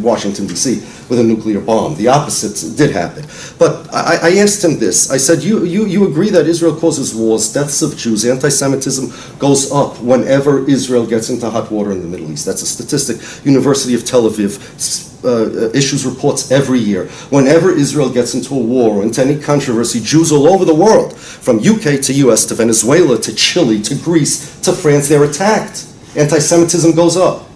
Washington, D.C. with a nuclear bomb. The opposite did happen. But I asked him this. I said, you agree that Israel causes wars, deaths of Jews, anti-Semitism goes up whenever Israel gets into hot water in the Middle East. That's a statistic. University of Tel Aviv issues reports every year. Whenever Israel gets into a war or into any controversy, Jews all over the world, from UK to US to Venezuela to Chile to Greece to France, they're attacked. Anti-Semitism goes up.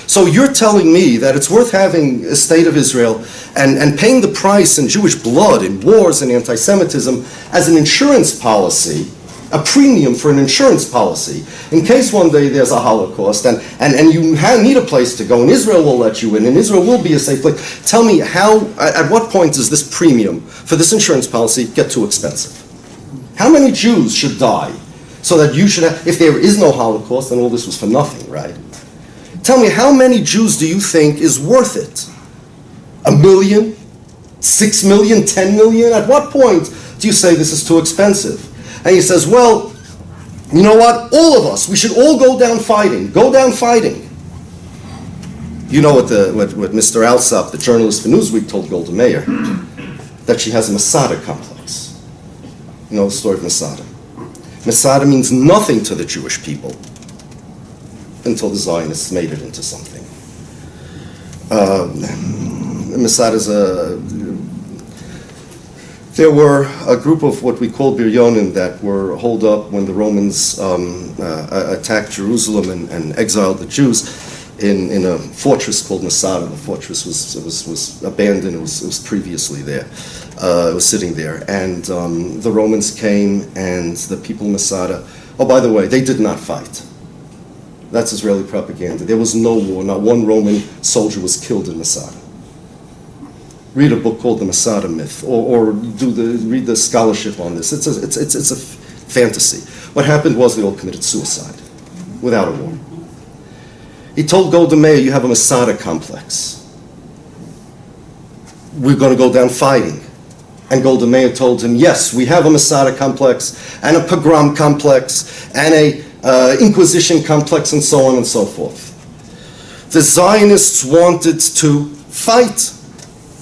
So you're telling me that it's worth having a state of Israel and paying the price in Jewish blood in wars and anti-Semitism as an insurance policy, a premium for an insurance policy, in case one day there's a Holocaust and you need a place to go and Israel will let you in and Israel will be a safe place. Tell me at what point does this premium for this insurance policy get too expensive? How many Jews should die so that you should have, if there is no Holocaust, then all this was for nothing, right? Tell me, how many Jews do you think is worth it? 1 million? 6 million? 10 million? At what point do you say this is too expensive? And he says, well, you know what? All of us, we should all go down fighting. Go down fighting. You know what Mr. Alsop, the journalist for Newsweek, told Golda Meir? That she has a Masada complex. You know the story of Masada. Masada means nothing to the Jewish people until the Zionists made it into something. Masada's there were a group of what we call Biryonim that were holed up when the Romans attacked Jerusalem and exiled the Jews in a fortress called Masada. The fortress was abandoned. It was previously there. It was sitting there. And the Romans came and the people of Masada, oh, by the way, they did not fight. That's Israeli propaganda. There was no war. Not one Roman soldier was killed in Masada. Read a book called The Masada Myth, or read the scholarship on this. It's a fantasy. What happened was they all committed suicide without a war. He told Golda Meir, you have a Masada complex. we're going to go down fighting. And Golda Meir told him, yes, we have a Masada complex, and a pogrom complex, and a Inquisition complex, and so on and so forth. The Zionists wanted to fight.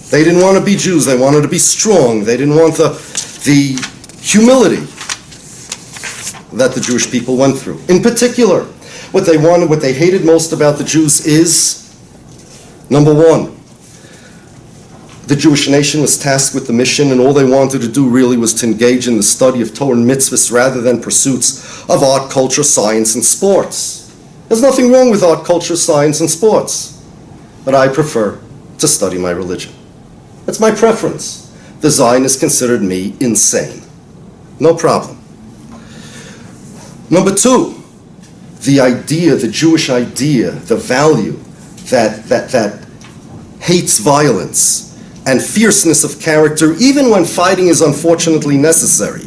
They didn't want to be Jews. They wanted to be strong. They didn't want the humility that the Jewish people went through. In particular, what they wanted, what they hated most about the Jews is, number one, the Jewish nation was tasked with the mission, and all they wanted to do really was to engage in the study of Torah and mitzvahs rather than pursuits of art, culture, science, and sports. There's nothing wrong with art, culture, science, and sports, but I prefer to study my religion. That's my preference. The Zionists considered me insane. No problem. Number two, the idea, the Jewish idea, the value that hates violence and fierceness of character, even when fighting is unfortunately necessary.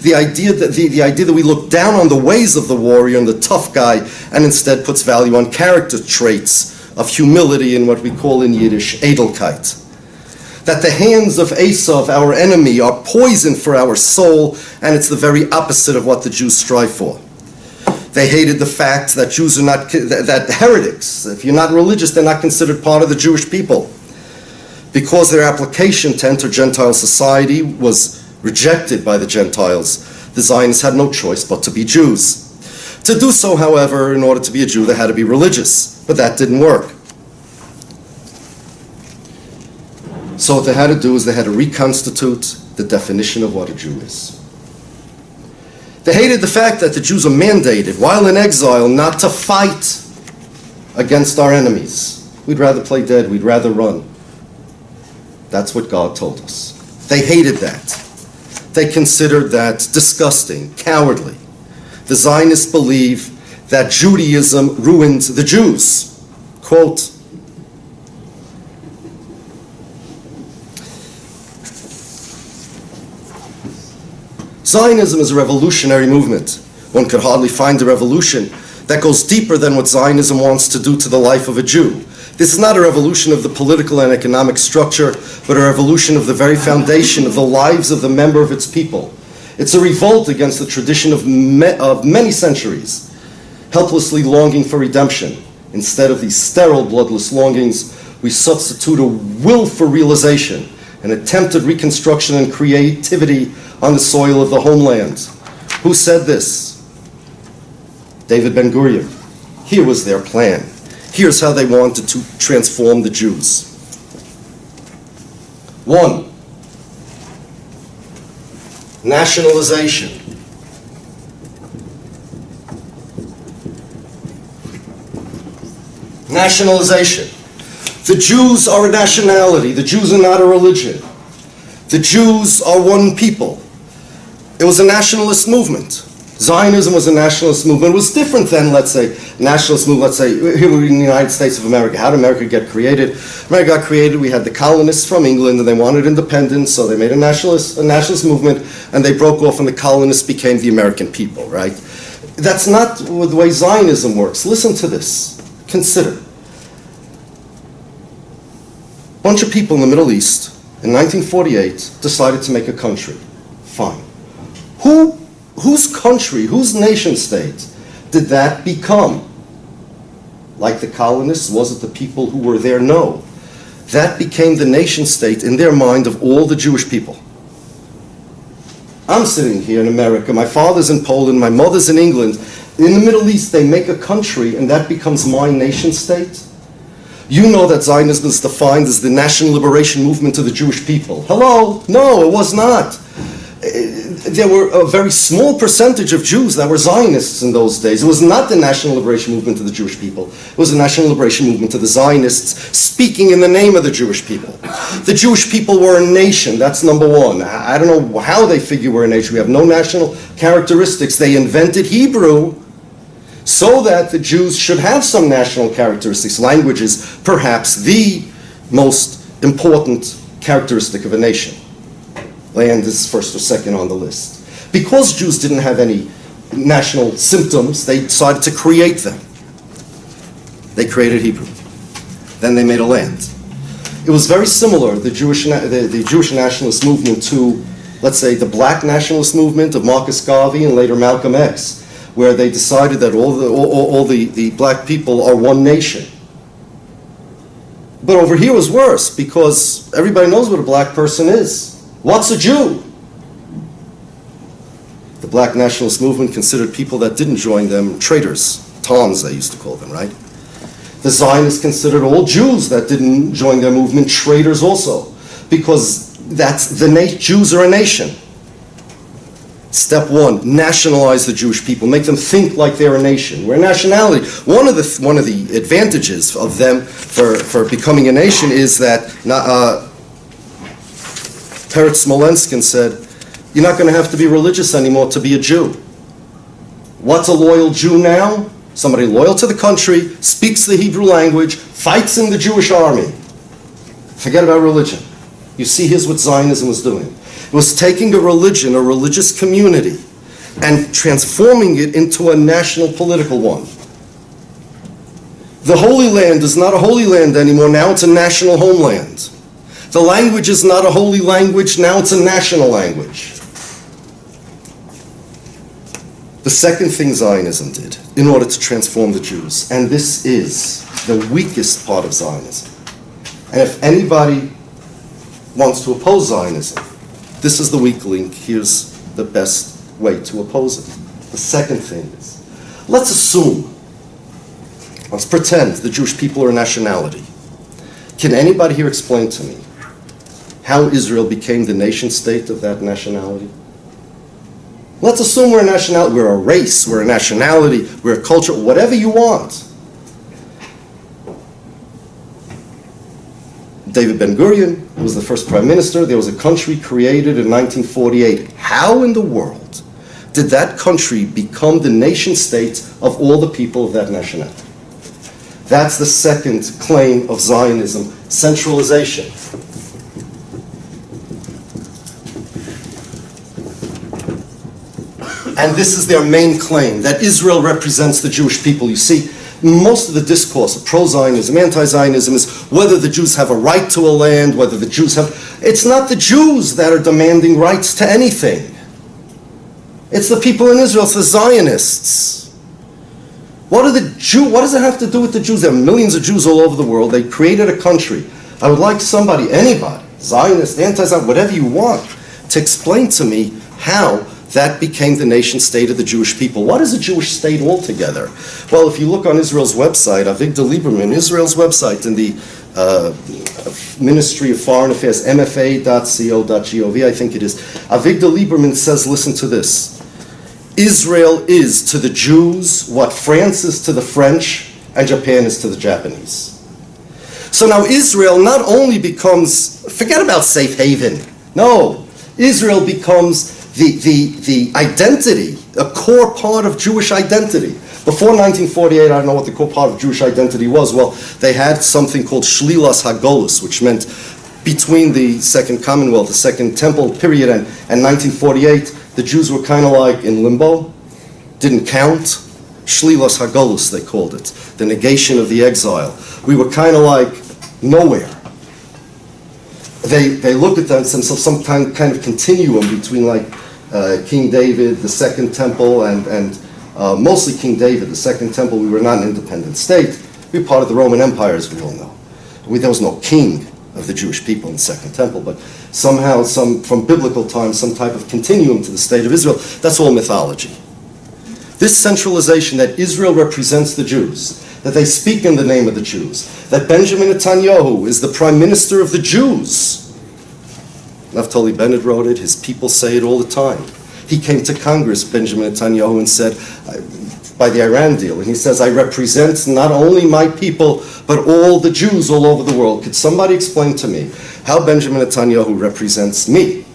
The idea that we look down on the ways of the warrior and the tough guy, and instead puts value on character traits of humility and what we call in Yiddish Edelkeit. That the hands of Esav, our enemy, are poison for our soul, and it's the very opposite of what the Jews strive for. They hated the fact that Jews are not, that heretics, if you're not religious, they're not considered part of the Jewish people. Because their application to enter Gentile society was rejected by the Gentiles, the Zionists had no choice but to be Jews. To do so, however, in order to be a Jew, they had to be religious, but that didn't work. So what they had to do is they had to reconstitute the definition of what a Jew is. They hated the fact that the Jews are mandated, while in exile, not to fight against our enemies. We'd rather play dead, we'd rather run. That's what God told us. They hated that. They considered that disgusting, cowardly. The Zionists believe that Judaism ruined the Jews. Quote, Zionism is a revolutionary movement. One could hardly find a revolution that goes deeper than what Zionism wants to do to the life of a Jew. This is not a revolution of the political and economic structure, but a revolution of the very foundation of the lives of the member of its people. It's a revolt against the tradition of many centuries, helplessly longing for redemption. Instead of these sterile, bloodless longings, we substitute a will for realization, an attempted reconstruction and creativity on the soil of the homeland. Who said this? David Ben-Gurion. Here was their plan. Here's how they wanted to transform the Jews. 1. Nationalization. Nationalization. The Jews are a nationality. The Jews are not a religion. The Jews are one people. It was a nationalist movement. Zionism was a nationalist movement. It was different than, let's say, nationalist movement. Let's say, here we're in the United States of America. How did America get created? America got created, we had the colonists from England, and they wanted independence, so they made a nationalist movement, and they broke off, and the colonists became the American people, right? That's not the way Zionism works. Listen to this. Consider. A bunch of people in the Middle East, in 1948, decided to make a country. Fine. Whose country, whose nation state did that become? Like the colonists, was it the people who were there? No. That became the nation state in their mind of all the Jewish people. I'm sitting here in America, my father's in Poland, my mother's in England. In the Middle East, they make a country and that becomes my nation state. You know that Zionism is defined as the national liberation movement of the Jewish people. Hello? No, it was not. There were a very small percentage of Jews that were Zionists in those days. It was not the national liberation movement of the Jewish people. It was the national liberation movement of the Zionists speaking in the name of the Jewish people. The Jewish people were a nation. That's number one. I don't know how they figure we're a nation. We have no national characteristics. They invented Hebrew so that the Jews should have some national characteristics. Language is perhaps the most important characteristic of a nation. Land is first or second on the list. Because Jews didn't have any national symptoms, they decided to create them. They created Hebrew. Then they made a land. It was very similar, the Jewish nationalist movement, to, let's say, the black nationalist movement of Marcus Garvey and later Malcolm X, where they decided that all the black people are one nation. But over here was worse, because everybody knows what a black person is. What's a Jew? The black nationalist movement considered people that didn't join them traitors. Toms, they used to call them, right? The Zionists considered all Jews that didn't join their movement traitors also, because Jews are a nation. Step one, nationalize the Jewish people, make them think like they're a nation. We're a nationality. One of the advantages of them for becoming a nation is that Peretz Smolenskin said, you're not going to have to be religious anymore to be a Jew. What's a loyal Jew now? Somebody loyal to the country, speaks the Hebrew language, fights in the Jewish army. Forget about religion. You see, here's what Zionism was doing. It was taking a religion, a religious community, and transforming it into a national political one. The Holy Land is not a holy land anymore, now it's a national homeland. The language is not a holy language, now it's a national language. The second thing Zionism did in order to transform the Jews, and this is the weakest part of Zionism, and if anybody wants to oppose Zionism, this is the weak link, here's the best way to oppose it. The second thing is, let's pretend the Jewish people are a nationality. Can anybody here explain to me how Israel became the nation state of that nationality? Let's assume we're a nationality, we're a race, we're a nationality, we're a culture, whatever you want. David Ben-Gurion was the first prime minister. There was a country created in 1948. How in the world did that country become the nation state of all the people of that nationality? That's the second claim of Zionism, centralization. And this is their main claim, that Israel represents the Jewish people. You see, most of the discourse of pro-Zionism, anti-Zionism is whether the Jews have a right to a land, whether the Jews have... It's not the Jews that are demanding rights to anything. It's the people in Israel, it's the Zionists. What does it have to do with the Jews? There are millions of Jews all over the world. They created a country. I would like somebody, anybody, Zionist, anti-Zionist, whatever you want, to explain to me how that became the nation state of the Jewish people. What is a Jewish state altogether? Well, if you look on Israel's website, Avigdor Lieberman, Israel's website in the Ministry of Foreign Affairs, mfa.co.gov, I think it is, Avigdor Lieberman says, listen to this, Israel is to the Jews what France is to the French and Japan is to the Japanese. So now Israel not only becomes, forget about safe haven, no, Israel becomes the identity, a core part of Jewish identity. Before 1948, I don't know what the core part of Jewish identity was. Well, they had something called Shlilas HaGolus, which meant between the Second Commonwealth, the Second Temple period, and 1948, the Jews were kind of like in limbo, didn't count. Shlilas HaGolus, they called it, the negation of the exile. We were kind of like nowhere. They looked at themselves some kind of continuum between like King David, the Second Temple, and mostly King David, the Second Temple. We were not an independent state. We were part of the Roman Empire, as we all know. There was no king of the Jewish people in the Second Temple, but somehow, from biblical times, some type of continuum to the state of Israel. That's all mythology. This centralization that Israel represents the Jews, that they speak in the name of the Jews, that Benjamin Netanyahu is the prime minister of the Jews. Naftali Bennett wrote it, his people say it all the time. He came to Congress, Benjamin Netanyahu, and said, by the Iran deal, and he says, I represent not only my people, but all the Jews all over the world. Could somebody explain to me how Benjamin Netanyahu represents me?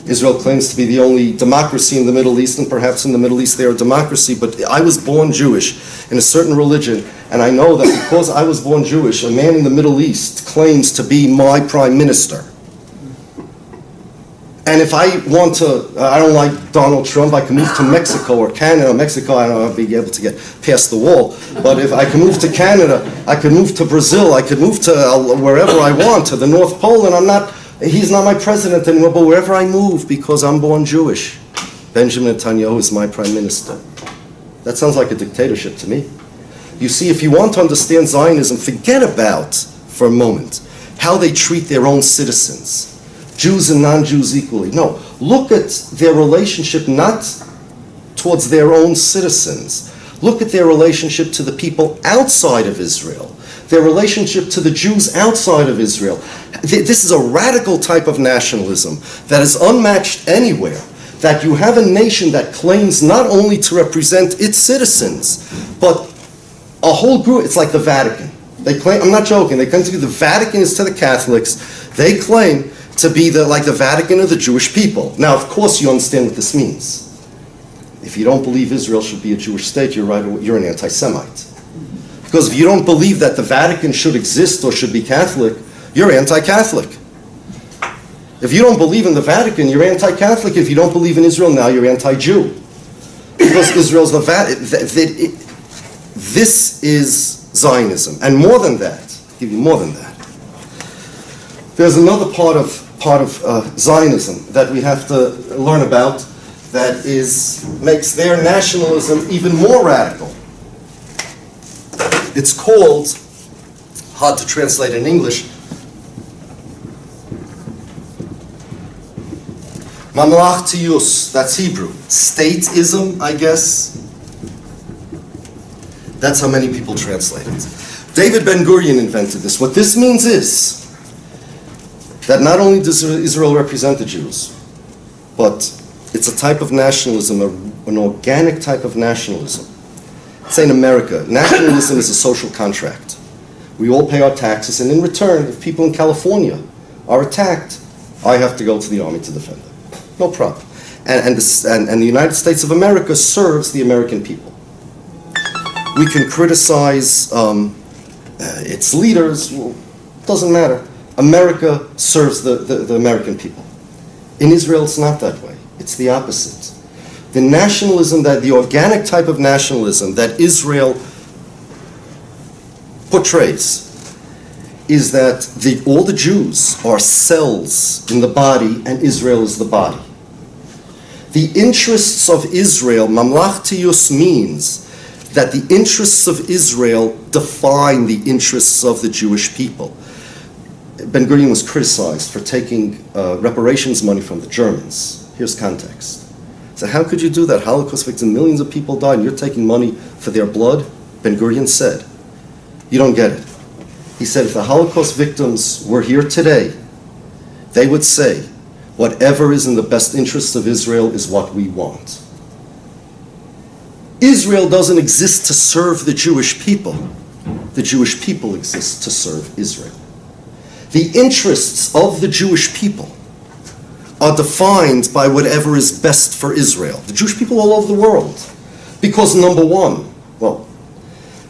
Israel claims to be the only democracy in the Middle East, and perhaps in the Middle East they are a democracy, but I was born Jewish in a certain religion, and I know that because I was born Jewish, a man in the Middle East claims to be my prime minister. And if I want to, I don't like Donald Trump, I can move to Mexico or Canada. Mexico, I don't know if I'll be able to get past the wall. But if I can move to Canada, I can move to Brazil, I could move to wherever I want, to the North Pole, and he's not my president anymore, but wherever I move, because I'm born Jewish, Benjamin Netanyahu is my prime minister. That sounds like a dictatorship to me. You see, if you want to understand Zionism, forget about, for a moment, how they treat their own citizens. Jews and non-Jews equally. No, look at their relationship not towards their own citizens. Look at their relationship to the people outside of Israel, their relationship to the Jews outside of Israel. This is a radical type of nationalism that is unmatched anywhere, that you have a nation that claims not only to represent its citizens, but a whole group. It's like the Vatican. They claim, I'm not joking, they claim to be the Vatican is to the Catholics. They claim to be like the Vatican of the Jewish people. Now, of course, you understand what this means. If you don't believe Israel should be a Jewish state, you're right, you're an anti-Semite. Because if you don't believe that the Vatican should exist or should be Catholic, you're anti-Catholic. If you don't believe in the Vatican, you're anti-Catholic. If you don't believe in Israel now, you're anti-Jew. Because Israel's the Vatican. This is Zionism. And more than that, I'll give you more than that. There's another part of Zionism that we have to learn about that makes their nationalism even more radical. It's called, hard to translate in English, Mamlachtiyus, that's Hebrew. Stateism, I guess. That's how many people translate it. David Ben-Gurion invented this. What this means is that not only does Israel represent the Jews, but it's a type of nationalism, an organic type of nationalism. Say in America, nationalism is a social contract. We all pay our taxes, and in return, if people in California are attacked, I have to go to the army to defend them. No problem. And the United States of America serves the American people. We can criticize its leaders, well, doesn't matter. America serves the American people. In Israel, it's not that way. It's the opposite. The nationalism, the organic type of nationalism that Israel portrays is that all the Jews are cells in the body and Israel is the body. The interests of Israel, mamlachtiyus, means that the interests of Israel define the interests of the Jewish people. Ben-Gurion was criticized for taking reparations money from the Germans. Here's context. So how could you do that? Holocaust victims, millions of people died, and you're taking money for their blood? Ben-Gurion said, you don't get it. He said, if the Holocaust victims were here today, they would say, whatever is in the best interests of Israel is what we want. Israel doesn't exist to serve the Jewish people. The Jewish people exist to serve Israel. The interests of the Jewish people are defined by whatever is best for Israel. The Jewish people all over the world. Because number one, well,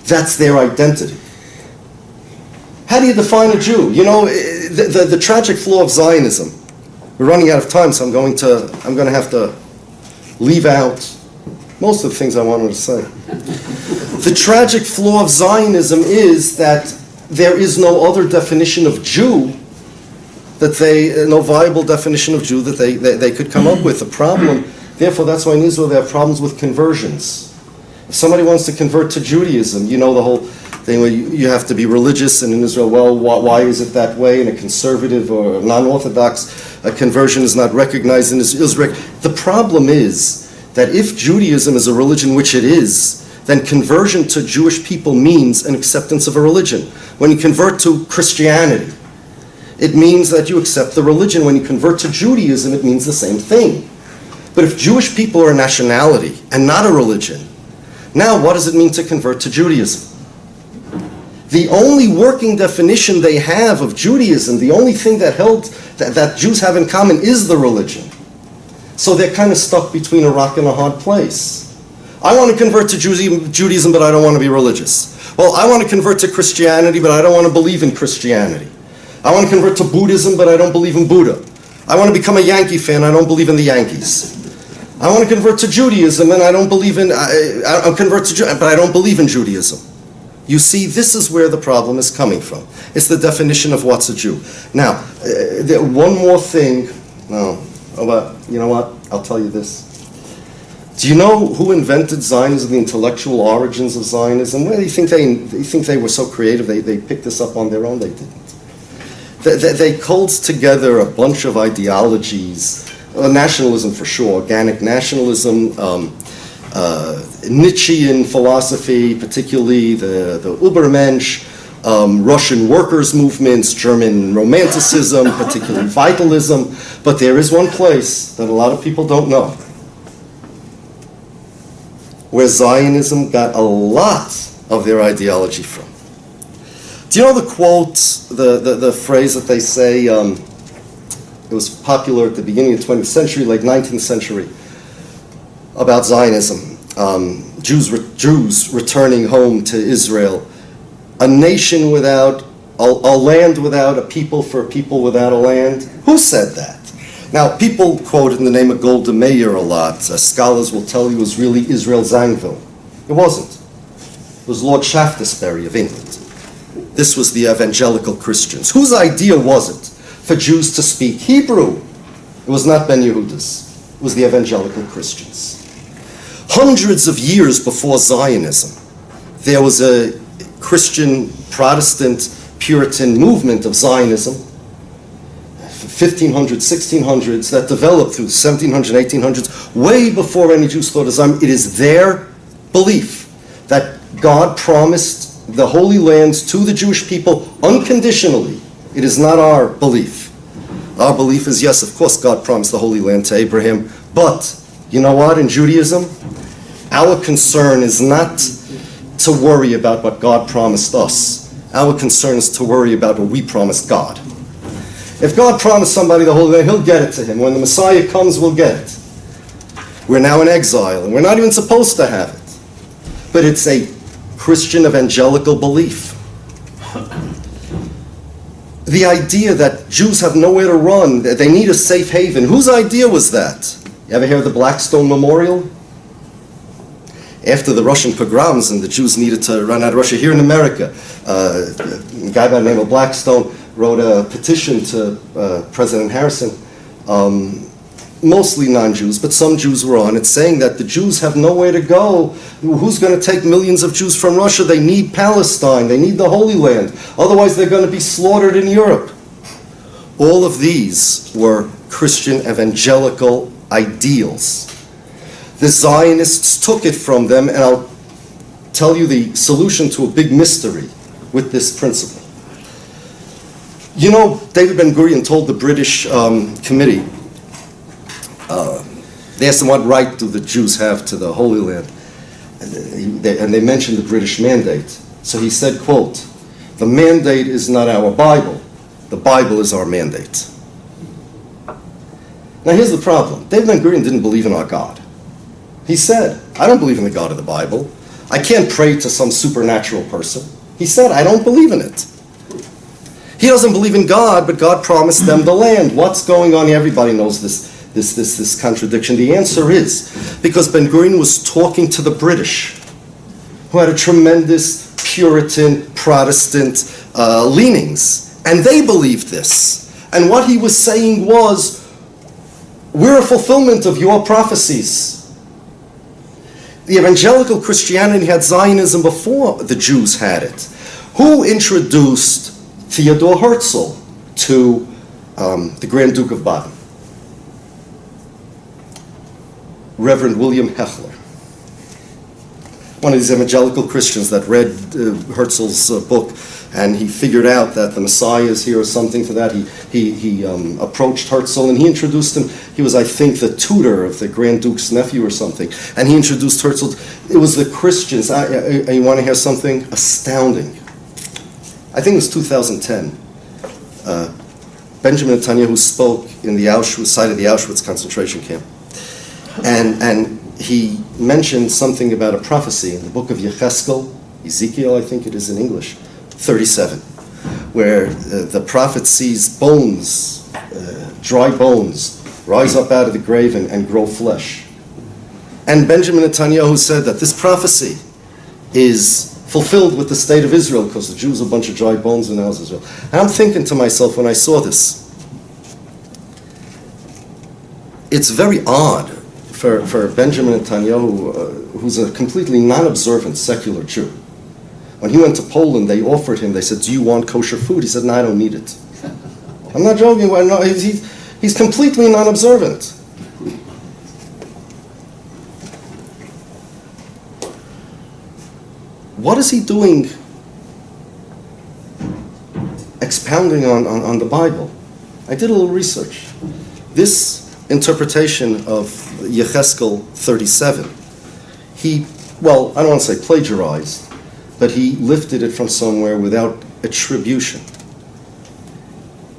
that's their identity. How do you define a Jew? You know, the tragic flaw of Zionism. We're running out of time, so I'm going to have to leave out most of the things I wanted to say. The tragic flaw of Zionism is that there is no other definition of Jew no viable definition of Jew that they could come up with. The problem, therefore, that's why in Israel they have problems with conversions. If somebody wants to convert to Judaism, you know the whole thing where you have to be religious, and in Israel, well, why is it that way? And a conservative or non-Orthodox conversion is not recognized in Israel. The problem is that if Judaism is a religion, which it is, then conversion to Jewish people means an acceptance of a religion. When you convert to Christianity, it means that you accept the religion. When you convert to Judaism, it means the same thing. But if Jewish people are a nationality and not a religion, now what does it mean to convert to Judaism? The only working definition they have of Judaism, the only thing that Jews have in common is the religion. So they're kind of stuck between a rock and a hard place. I want to convert to Judaism, but I don't want to be religious. Well, I want to convert to Christianity, but I don't want to believe in Christianity. I want to convert to Buddhism, but I don't believe in Buddha. I want to become a Yankee fan. I don't believe in the Yankees. I want to convert to Judaism, and I don't believe in. I'll convert to but I don't believe in Judaism. You see, this is where the problem is coming from. It's the definition of what's a Jew. Now, one more thing. No, you know what? I'll tell you this. Do you know who invented Zionism, the intellectual origins of Zionism? Well, you think they were so creative, they picked this up on their own? They didn't. They culled together a bunch of ideologies, nationalism for sure, organic nationalism, Nietzschean philosophy, particularly the Übermensch, Russian workers' movements, German Romanticism, particularly vitalism. But there is one place that a lot of people don't know, where Zionism got a lot of their ideology from. Do you know the quote, the phrase that they say, it was popular at the beginning of the 20th century, late 19th century, about Zionism, Jews returning home to Israel, a nation without, a land without a people for a people without a land? Who said that? Now, people quote it in the name of Golda Meir a lot. Scholars will tell you it was really Israel Zangwill. It wasn't. It was Lord Shaftesbury of England. This was the evangelical Christians. Whose idea was it for Jews to speak Hebrew? It was not Ben Yehuda's. It was the evangelical Christians. Hundreds of years before Zionism, there was a Christian, Protestant, Puritan movement of Zionism, 1500s, 1600s, that developed through 1700s, 1800s, way before any Jews thought of Zionism. It is their belief that God promised the Holy Lands to the Jewish people unconditionally. It is not our belief. Our belief is, yes, of course, God promised the Holy Land to Abraham, but you know what, in Judaism, our concern is not to worry about what God promised us. Our concern is to worry about what we promised God. If God promised somebody the Holy Land, he'll get it to him. When the Messiah comes, we'll get it. We're now in exile, and we're not even supposed to have it. But it's a Christian evangelical belief. The idea that Jews have nowhere to run, that they need a safe haven. Whose idea was that? You ever hear of the Blackstone Memorial? After the Russian pogroms and the Jews needed to run out of Russia, here in America, a guy by the name of Blackstone wrote a petition to President Harrison, mostly non-Jews, but some Jews were on it, saying that the Jews have nowhere to go. Who's going to take millions of Jews from Russia? They need Palestine. They need the Holy Land. Otherwise, they're going to be slaughtered in Europe. All of these were Christian evangelical ideals. The Zionists took it from them, and I'll tell you the solution to a big mystery with this principle. You know, David Ben-Gurion told the British committee, they asked him what right do the Jews have to the Holy Land, and they mentioned the British mandate. So he said, quote, "The mandate is not our Bible, the Bible is our mandate." Now here's the problem. David Ben-Gurion didn't believe in our God. He said, "I don't believe in the God of the Bible. I can't pray to some supernatural person." He said, "I don't believe in it." He doesn't believe in God, but God promised them the land. What's going on? Everybody knows this contradiction. The answer is because Ben-Gurion was talking to the British, who had a tremendous Puritan, Protestant leanings, and they believed this. And what he was saying was, we're a fulfillment of your prophecies. The evangelical Christianity had Zionism before the Jews had it. Who introduced Theodor Herzl to the Grand Duke of Baden? Reverend William Hechler, one of these evangelical Christians that read Herzl's book, and he figured out that the Messiah is here or something to that. He approached Herzl and he introduced him. He was, I think, the tutor of the Grand Duke's nephew or something, and he introduced Herzl. It was the Christians. You want to hear something astounding? I think it was 2010. Benjamin Netanyahu spoke in the Auschwitz site of the Auschwitz concentration camp. And he mentioned something about a prophecy in the book of Yecheskel, Ezekiel, I think it is in English, 37, where the prophet sees bones dry bones rise up out of the grave and grow flesh. And Benjamin Netanyahu said that this prophecy is fulfilled with the state of Israel because the Jews are a bunch of dry bones and now is Israel. And I'm thinking to myself when I saw this, it's very odd for Benjamin Netanyahu, who's a completely non-observant secular Jew. When he went to Poland, they offered him, they said, do you want kosher food? He said, no, I don't need it. I'm not joking, no, he's completely non-observant. What is he doing expounding on the Bible? I did a little research. This interpretation of Yecheskel 37, well, I don't want to say plagiarized, but he lifted it from somewhere without attribution.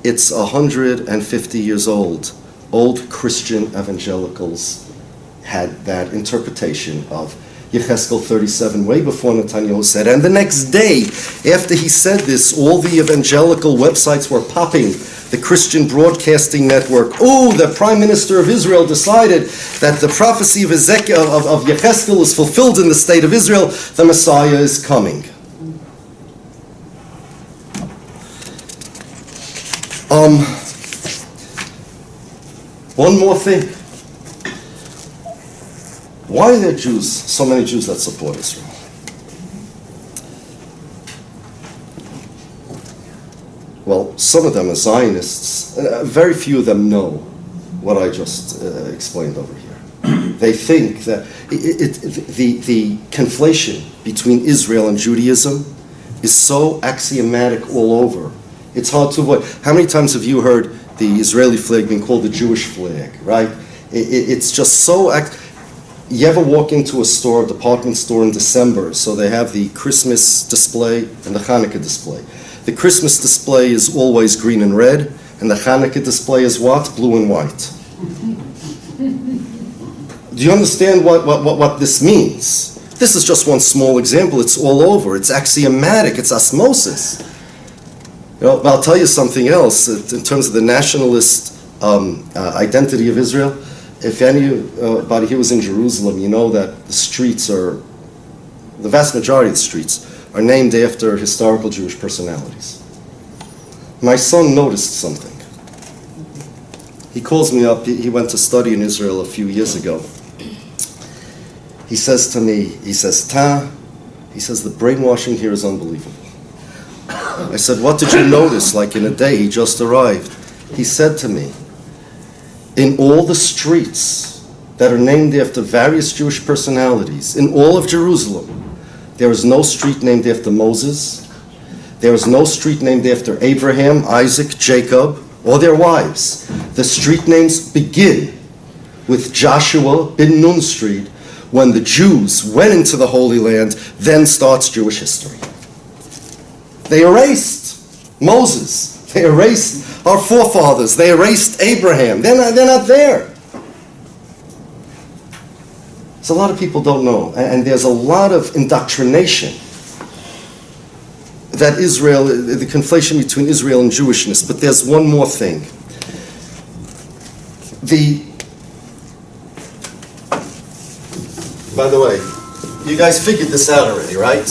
It's 150 years old. Old Christian evangelicals had that interpretation of Yecheskel 37 way before Netanyahu said. And the next day, after he said this, all the evangelical websites were popping. The Christian Broadcasting Network, the Prime Minister of Israel decided that the prophecy of Yecheskel is fulfilled in the state of Israel. The Messiah is coming. One more thing. Why are there so many Jews that support Israel? Well, some of them are Zionists. Very few of them know what I just explained over here. They think that the conflation between Israel and Judaism is so axiomatic all over. It's hard to avoid. How many times have you heard the Israeli flag being called the Jewish flag, right? It's just so... You ever walk into a store, a department store in December, so they have the Christmas display and the Hanukkah display. The Christmas display is always green and red, and the Hanukkah display is what? Blue and white. Do you understand what this means? This is just one small example. It's all over. It's axiomatic. It's osmosis. I'll tell you something else in terms of the nationalist identity of Israel. If anybody here was in Jerusalem, you know that the vast majority of the streets are named after historical Jewish personalities. My son noticed something. He calls me up. He went to study in Israel a few years ago. He says to me, he says, the brainwashing here is unbelievable. I said, what did you notice? Like in a day, he just arrived. He said to me, in all the streets that are named after various Jewish personalities, in all of Jerusalem, there is no street named after Moses. There is no street named after Abraham, Isaac, Jacob, or their wives. The street names begin with Joshua bin Nun Street. When the Jews went into the Holy Land, then starts Jewish history. They erased Moses. They erased our forefathers. They erased Abraham. They're not there. So a lot of people don't know. And there's a lot of indoctrination that Israel, the conflation between Israel and Jewishness. But there's one more thing. By the way, you guys figured this out already, right?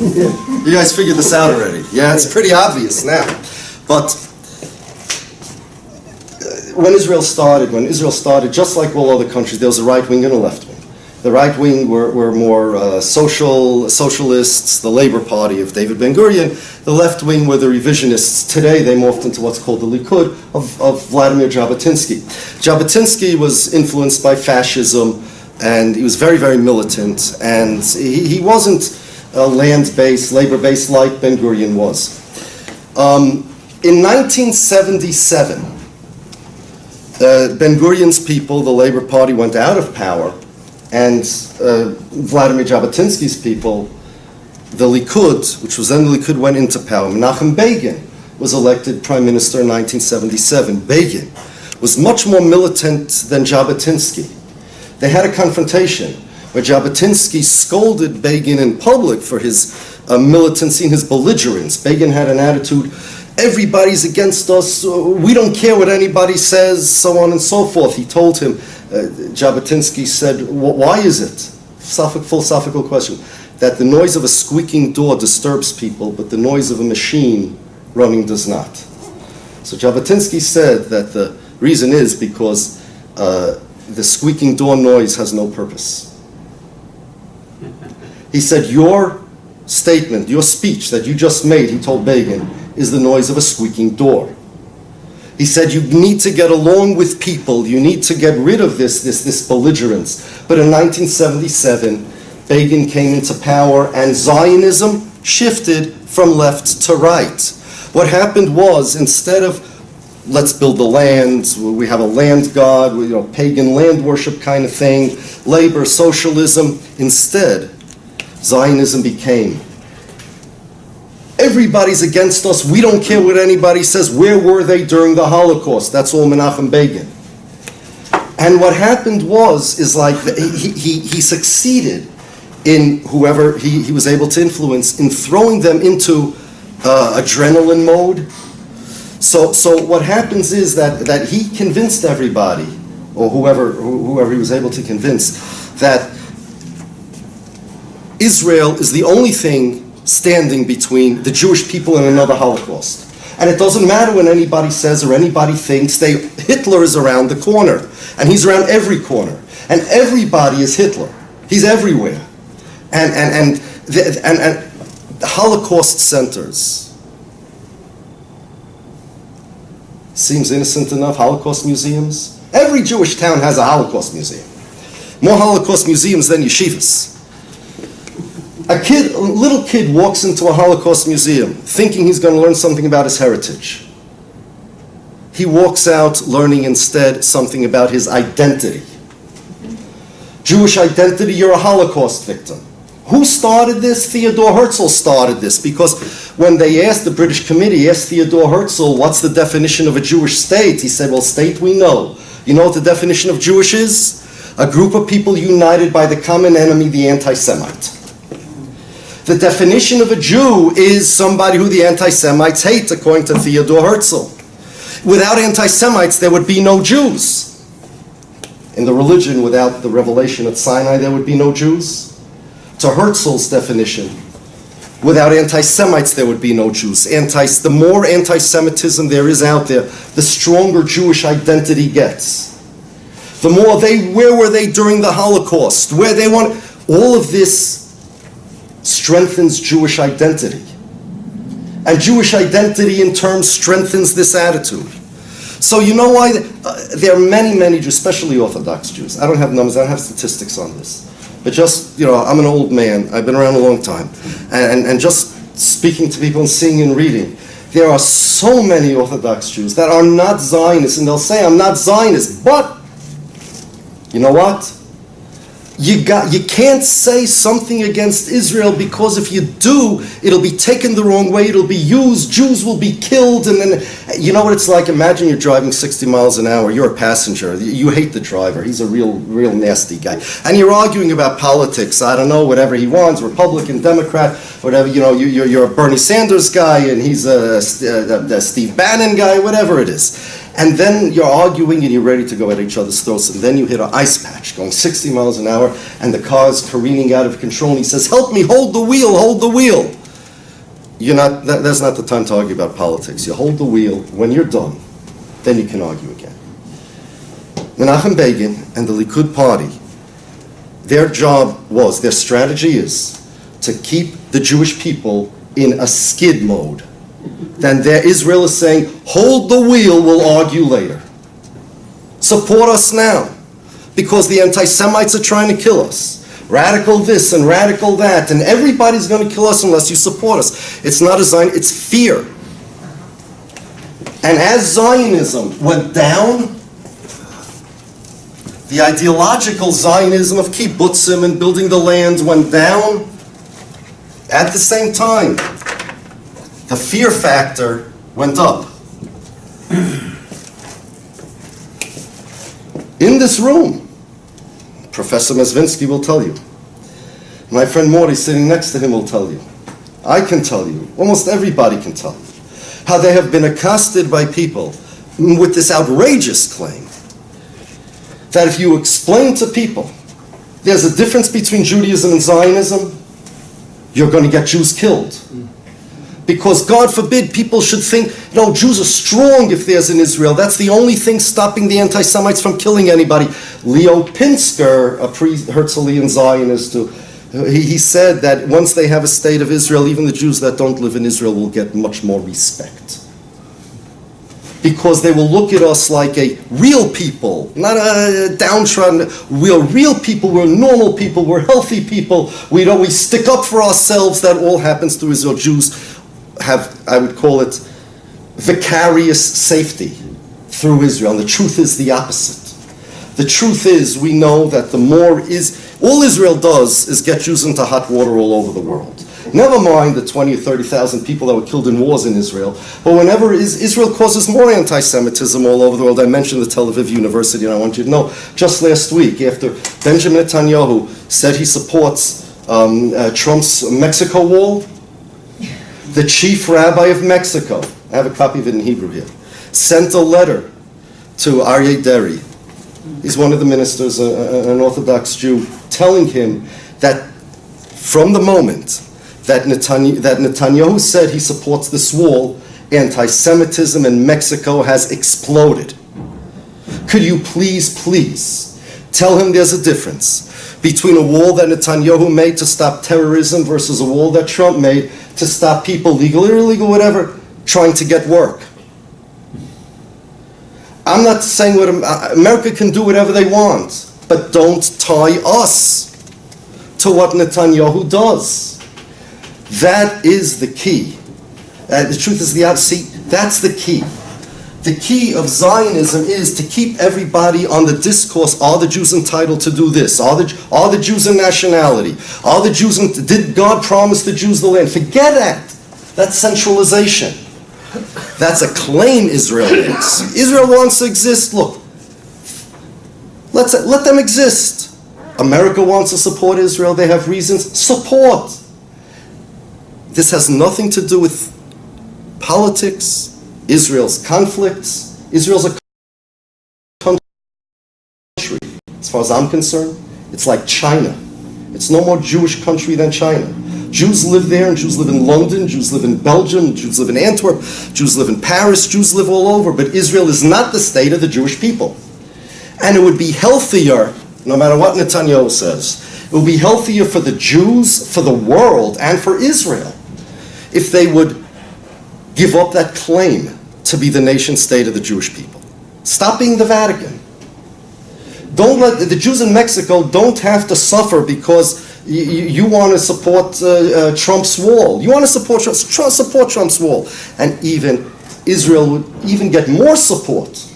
You guys figured this out already. Yeah, it's pretty obvious now. But when Israel started, just like all other countries, there was a right wing and a left wing. The right wing were more socialists, the Labor Party of David Ben-Gurion. The left wing were the revisionists. Today they morphed into what's called the Likud of Vladimir Jabotinsky. Jabotinsky was influenced by fascism, and he was very, very militant, and he wasn't land-based, labor-based like Ben-Gurion was. In 1977, Ben-Gurion's people, the Labor Party, went out of power, and Vladimir Jabotinsky's people, the Likud, which was then the Likud, went into power. Menachem Begin was elected prime minister in 1977. Begin was much more militant than Jabotinsky. They had a confrontation where Jabotinsky scolded Begin in public for his militancy and his belligerence. Begin had an attitude, everybody's against us, we don't care what anybody says, so on and so forth. He told him, Jabotinsky said, why is it, philosophical question, that the noise of a squeaking door disturbs people, but the noise of a machine running does not? So Jabotinsky said that the reason is because the squeaking door noise has no purpose. He said, your statement, your speech that you just made, he told Begin, is the noise of a squeaking door. He said, you need to get along with people, you need to get rid of this belligerence. But in 1977, Begin came into power and Zionism shifted from left to right. What happened was, instead of let's build the land, we have a land god, pagan land worship kind of thing, labor, socialism, instead, Zionism became, everybody's against us, we don't care what anybody says, where were they during the Holocaust? That's all Menachem Begin. And what happened was like, he succeeded in whoever he was able to influence in throwing them into adrenaline mode. So what happens is that he convinced everybody, or whoever he was able to convince, that Israel is the only thing standing between the Jewish people and another Holocaust. And it doesn't matter what anybody says or anybody thinks, Hitler is around the corner. And he's around every corner. And everybody is Hitler. He's everywhere. And the Holocaust centers. Seems innocent enough, Holocaust museums. Every Jewish town has a Holocaust museum. More Holocaust museums than yeshivas. A little kid walks into a Holocaust museum thinking he's going to learn something about his heritage. He walks out learning instead something about his identity. Jewish identity, you're a Holocaust victim. Who started this? Theodore Herzl started this, because when they asked, the British committee asked Theodore Herzl, what's the definition of a Jewish state? He said, well, state we know. You know what the definition of Jewish is? A group of people united by the common enemy, the anti-Semite. The definition of a Jew is somebody who the anti-Semites hate, according to Theodore Herzl. Without anti-Semites, there would be no Jews. In the religion, without the revelation at Sinai, there would be no Jews. To Herzl's definition, without anti-Semites, there would be no Jews. The more anti-Semitism there is out there, the stronger Jewish identity gets. The more where were they during the Holocaust? Where they want, all of this strengthens Jewish identity. And Jewish identity in turn strengthens this attitude. So you know why? There are many Jews, especially Orthodox Jews. I don't have numbers, I don't have statistics on this. But just, I'm an old man, I've been around a long time. And just speaking to people and seeing and reading, there are so many Orthodox Jews that are not Zionists, and they'll say, I'm not Zionist, but you know what? You can't say something against Israel, because if you do, it'll be taken the wrong way, it'll be used, Jews will be killed, and then, you know what it's like? Imagine you're driving 60 miles an hour, you're a passenger, you hate the driver, he's a real nasty guy, and you're arguing about politics, I don't know, whatever he wants, Republican, Democrat, whatever, you're a Bernie Sanders guy, and he's a Steve Bannon guy, whatever it is. And then you're arguing and you're ready to go at each other's throats, and then you hit an ice patch going 60 miles an hour, and the car's careening out of control, and he says, help me, hold the wheel, hold the wheel. That's not the time to argue about politics. You hold the wheel. When you're done, then you can argue again. Menachem Begin and the Likud party, their strategy is to keep the Jewish people in a skid mode. Then Israel is saying, hold the wheel, we'll argue later. Support us now, because the anti-Semites are trying to kill us. Radical this and radical that, and everybody's going to kill us unless you support us. It's not a Zionist, it's fear. And as Zionism went down, the ideological Zionism of kibbutzim and building the land went down. At the same time, the fear factor went up. In this room, Professor Mezvinsky will tell you. My friend Morty sitting next to him will tell you. I can tell you. Almost everybody can tell you. how they have been accosted by people with this outrageous claim that if you explain to people there's a difference between Judaism and Zionism, you're going to get Jews killed. Because God forbid people should think, no, Jews are strong if there's an Israel. That's the only thing stopping the anti-Semites from killing anybody. Leo Pinsker, a pre-Herzlian Zionist, he said that once they have a state of Israel, even the Jews that don't live in Israel will get much more respect. Because they will look at us like a real people, not a downtrodden. We're real people, we're normal people, we're healthy people. We stick up for ourselves. That all happens through Israel. Jews have, I would call it, vicarious safety through Israel. And the truth is the opposite. The truth is, we know that all Israel does is get Jews into hot water all over the world. Never mind the 20 or 30,000 people that were killed in wars in Israel, but whenever Israel causes more anti-Semitism all over the world. I mentioned the Tel Aviv University, and I want you to know, just last week, after Benjamin Netanyahu said he supports Trump's Mexico wall, the chief rabbi of Mexico, I have a copy of it in Hebrew here, sent a letter to Aryeh Deri. He's one of the ministers, an Orthodox Jew, telling him that from the moment that Netanyahu said he supports this wall, anti-Semitism in Mexico has exploded. Could you please tell him there's a difference between a wall that Netanyahu made to stop terrorism versus a wall that Trump made to stop people, legal or illegal, whatever, trying to get work? I'm not saying America can do whatever they want, but don't tie us to what Netanyahu does. That is the key. The truth is the opposite. That's the key. The key of Zionism is to keep everybody on the discourse. Are the Jews entitled to do this? Are the Jews a nationality? Are the Jews? Did God promise the Jews the land? Forget that. That's centralization. That's a claim Israel makes. Israel wants to exist. Look, let them exist. America wants to support Israel. They have reasons. Support. This has nothing to do with politics, Israel's conflicts. Israel's a country. As far as I'm concerned, it's like China. It's no more Jewish country than China. Jews live there, and Jews live in London, Jews live in Belgium, Jews live in Antwerp, Jews live in Paris, Jews live all over. But Israel is not the state of the Jewish people. And it would be healthier, no matter what Netanyahu says, it would be healthier for the Jews, for the world, and for Israel if they would give up that claim to be the nation state of the Jewish people. Stop being the Vatican. Don't let the Jews in Mexico don't have to suffer because you want to support Trump's wall. You want to support Trump's wall, and even Israel would even get more support.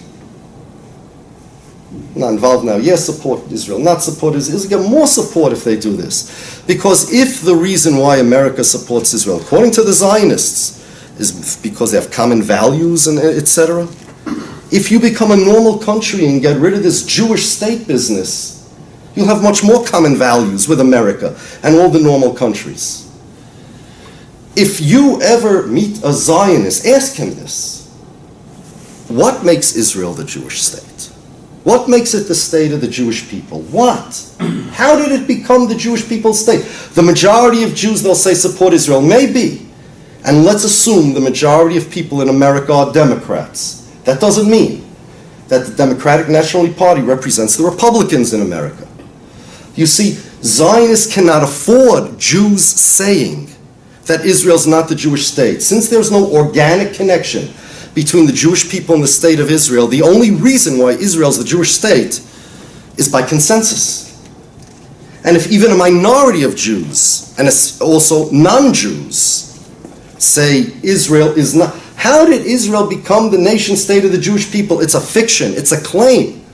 Not involved now. Yes, support Israel. Not support Israel. Israel get more support if they do this. Because if the reason why America supports Israel, according to the Zionists, is because they have common values and etc., if you become a normal country and get rid of this Jewish state business, you'll have much more common values with America and all the normal countries. If you ever meet a Zionist, ask him this. What makes Israel the Jewish state? What makes it the state of the Jewish people? What? How did it become the Jewish people's state? The majority of Jews, they'll say, support Israel. Maybe. And let's assume the majority of people in America are Democrats. That doesn't mean that the Democratic National Party represents the Republicans in America. You see, Zionists cannot afford Jews saying that Israel's not the Jewish state. Since there's no organic connection between the Jewish people and the state of Israel, the only reason why Israel's the Jewish state is by consensus. And if even a minority of Jews, and also non-Jews, say Israel is not, how did Israel become the nation state of the Jewish people? It's a fiction, it's a claim.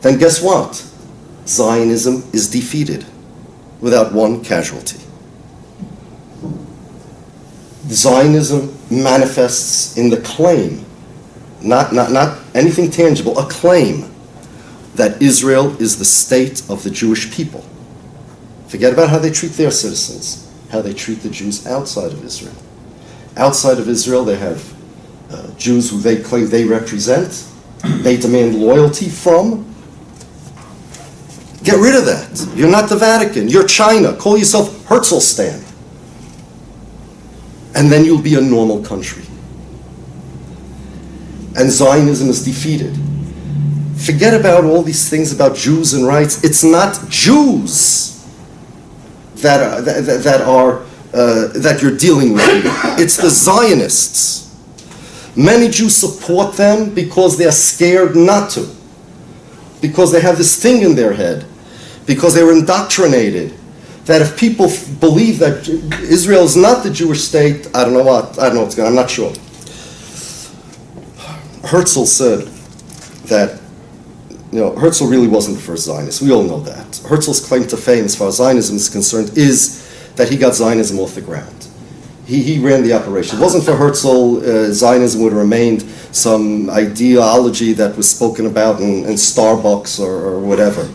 Then guess what? Zionism is defeated without one casualty. Zionism manifests in the claim, not anything tangible, a claim that Israel is the state of the Jewish people. Forget about how they treat their citizens, how they treat the Jews outside of Israel. Outside of Israel, they have Jews who they claim they represent, they demand loyalty from. Get rid of that. You're not the Vatican. You're China. Call yourself Herzlstan. And then you'll be a normal country. And Zionism is defeated. Forget about all these things about Jews and rights. It's not Jews that you're dealing with. It's the Zionists. Many Jews support them because they're scared not to. Because they have this thing in their head. Because they were indoctrinated. That if people believe that Israel is not the Jewish state, I don't know what's going on, I'm not sure. Herzl said that, Herzl really wasn't the first Zionist. We all know that. Herzl's claim to fame as far as Zionism is concerned is that he got Zionism off the ground. He ran the operation. If it wasn't for Herzl, Zionism would have remained some ideology that was spoken about in Starbucks or whatever.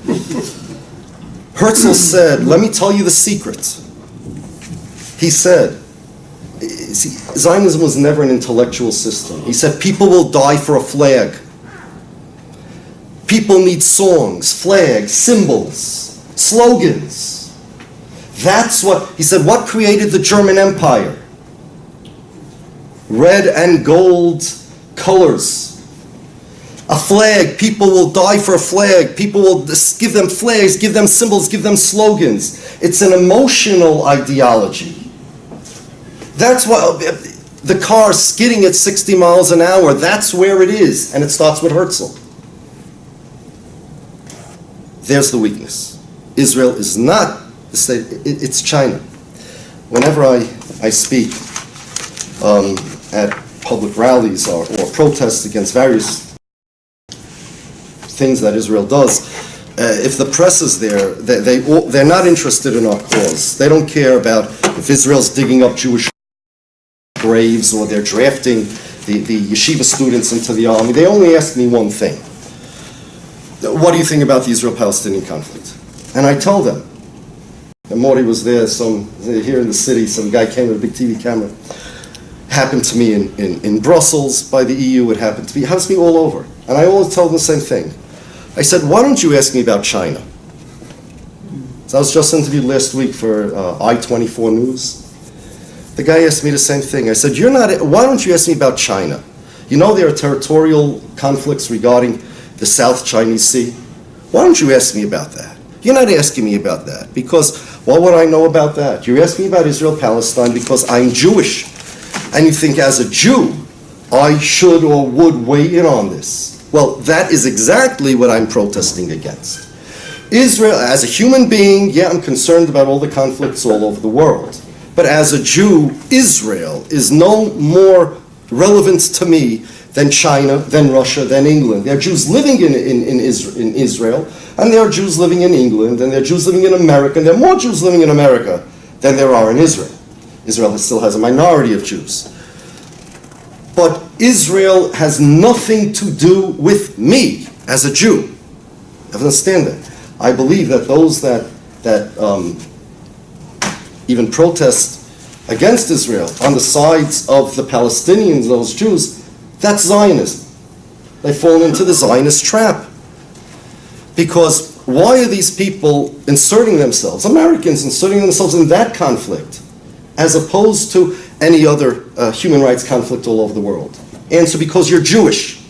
Herzl said, let me tell you the secret. He said, Zionism was never an intellectual system. He said, people will die for a flag. People need songs, flags, symbols, slogans. That's what, he said, what created the German Empire? Red and gold colors. A flag, people will die for a flag. People will give them flags, give them symbols, give them slogans. It's an emotional ideology. That's why the car skidding at 60 miles an hour, that's where it is. And it starts with Herzl. There's the weakness. Israel is not the state, it's China. Whenever I speak at public rallies or protests against various things that Israel does, if the press is there, they're not interested in our cause. They don't care about if Israel's digging up Jewish graves or they're drafting the yeshiva students into the army. They only ask me one thing. What do you think about the Israel-Palestinian conflict? And I tell them. And Morty was there, here in the city, some guy came with a big TV camera. Happened to me in Brussels by the EU, it happed to me all over. And I always tell them the same thing. I said, why don't you ask me about China? So I was just interviewed last week for I-24 News. The guy asked me the same thing. I said, why don't you ask me about China? You know there are territorial conflicts regarding the South Chinese Sea? Why don't you ask me about that? You're not asking me about that because what would I know about that? You're asking me about Israel-Palestine because I'm Jewish. And you think as a Jew, I should or would weigh in on this. Well, that is exactly what I'm protesting against. Israel, as a human being, yeah, I'm concerned about all the conflicts all over the world. But as a Jew, Israel is no more relevant to me than China, than Russia, than England. There are Jews living in Israel, and there are Jews living in England, and there are Jews living in America, and there are more Jews living in America than there are in Israel. Israel still has a minority of Jews. But Israel has nothing to do with me as a Jew. I understand that. I believe that those that even protest against Israel on the sides of the Palestinians, those Jews, that's Zionism. They fall into the Zionist trap. Because why are these people inserting themselves, Americans inserting themselves in that conflict, as opposed to any other human rights conflict all over the world? Answer, because you're Jewish.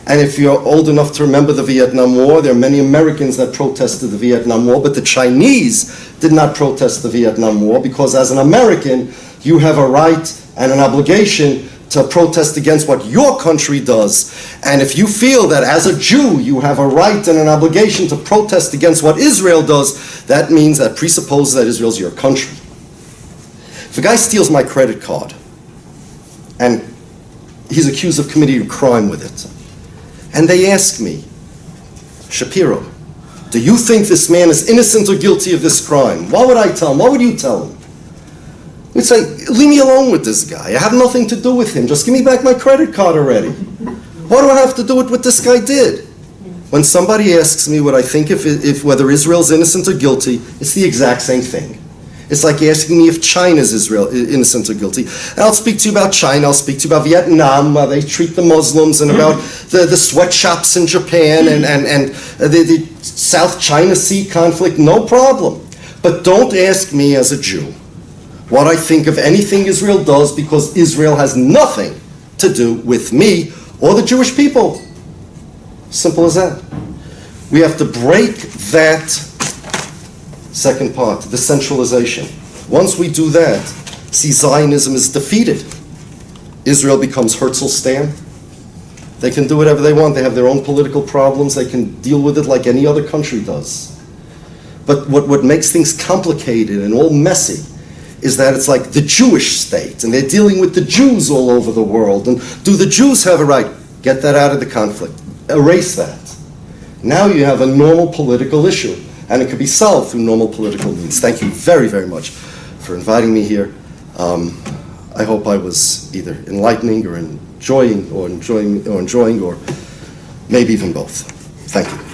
And if you're old enough to remember the Vietnam War, there are many Americans that protested the Vietnam War, but the Chinese did not protest the Vietnam War because as an American, you have a right and an obligation to protest against what your country does. And if you feel that as a Jew you have a right and an obligation to protest against what Israel does, that means that presupposes that Israel's your country. If a guy steals my credit card and he's accused of committing a crime with it, and they ask me, Shapiro, do you think this man is innocent or guilty of this crime? What would I tell him? What would you tell him? We'd say, leave me alone with this guy. I have nothing to do with him. Just give me back my credit card already. What do I have to do with what this guy did? When somebody asks me what I think if whether Israel's innocent or guilty, it's the exact same thing. It's like asking me if China's Israel innocent or guilty. And I'll speak to you about China, I'll speak to you about Vietnam, how they treat the Muslims, and about the sweatshops in Japan, and the South China Sea conflict, no problem. But don't ask me as a Jew what I think of anything Israel does, because Israel has nothing to do with me or the Jewish people. Simple as that. We have to break that second part, the centralization. Once we do that, see, Zionism is defeated. Israel becomes Herzl's stand. They can do whatever they want. They have their own political problems. They can deal with it like any other country does. But what makes things complicated and all messy is that it's like the Jewish state, and they're dealing with the Jews all over the world. And do the Jews have a right? Get that out of the conflict. Erase that. Now you have a normal political issue, and it can be solved through normal political means. Thank you very, very much for inviting me here. I hope I was either enlightening or enjoying, or maybe even both. Thank you.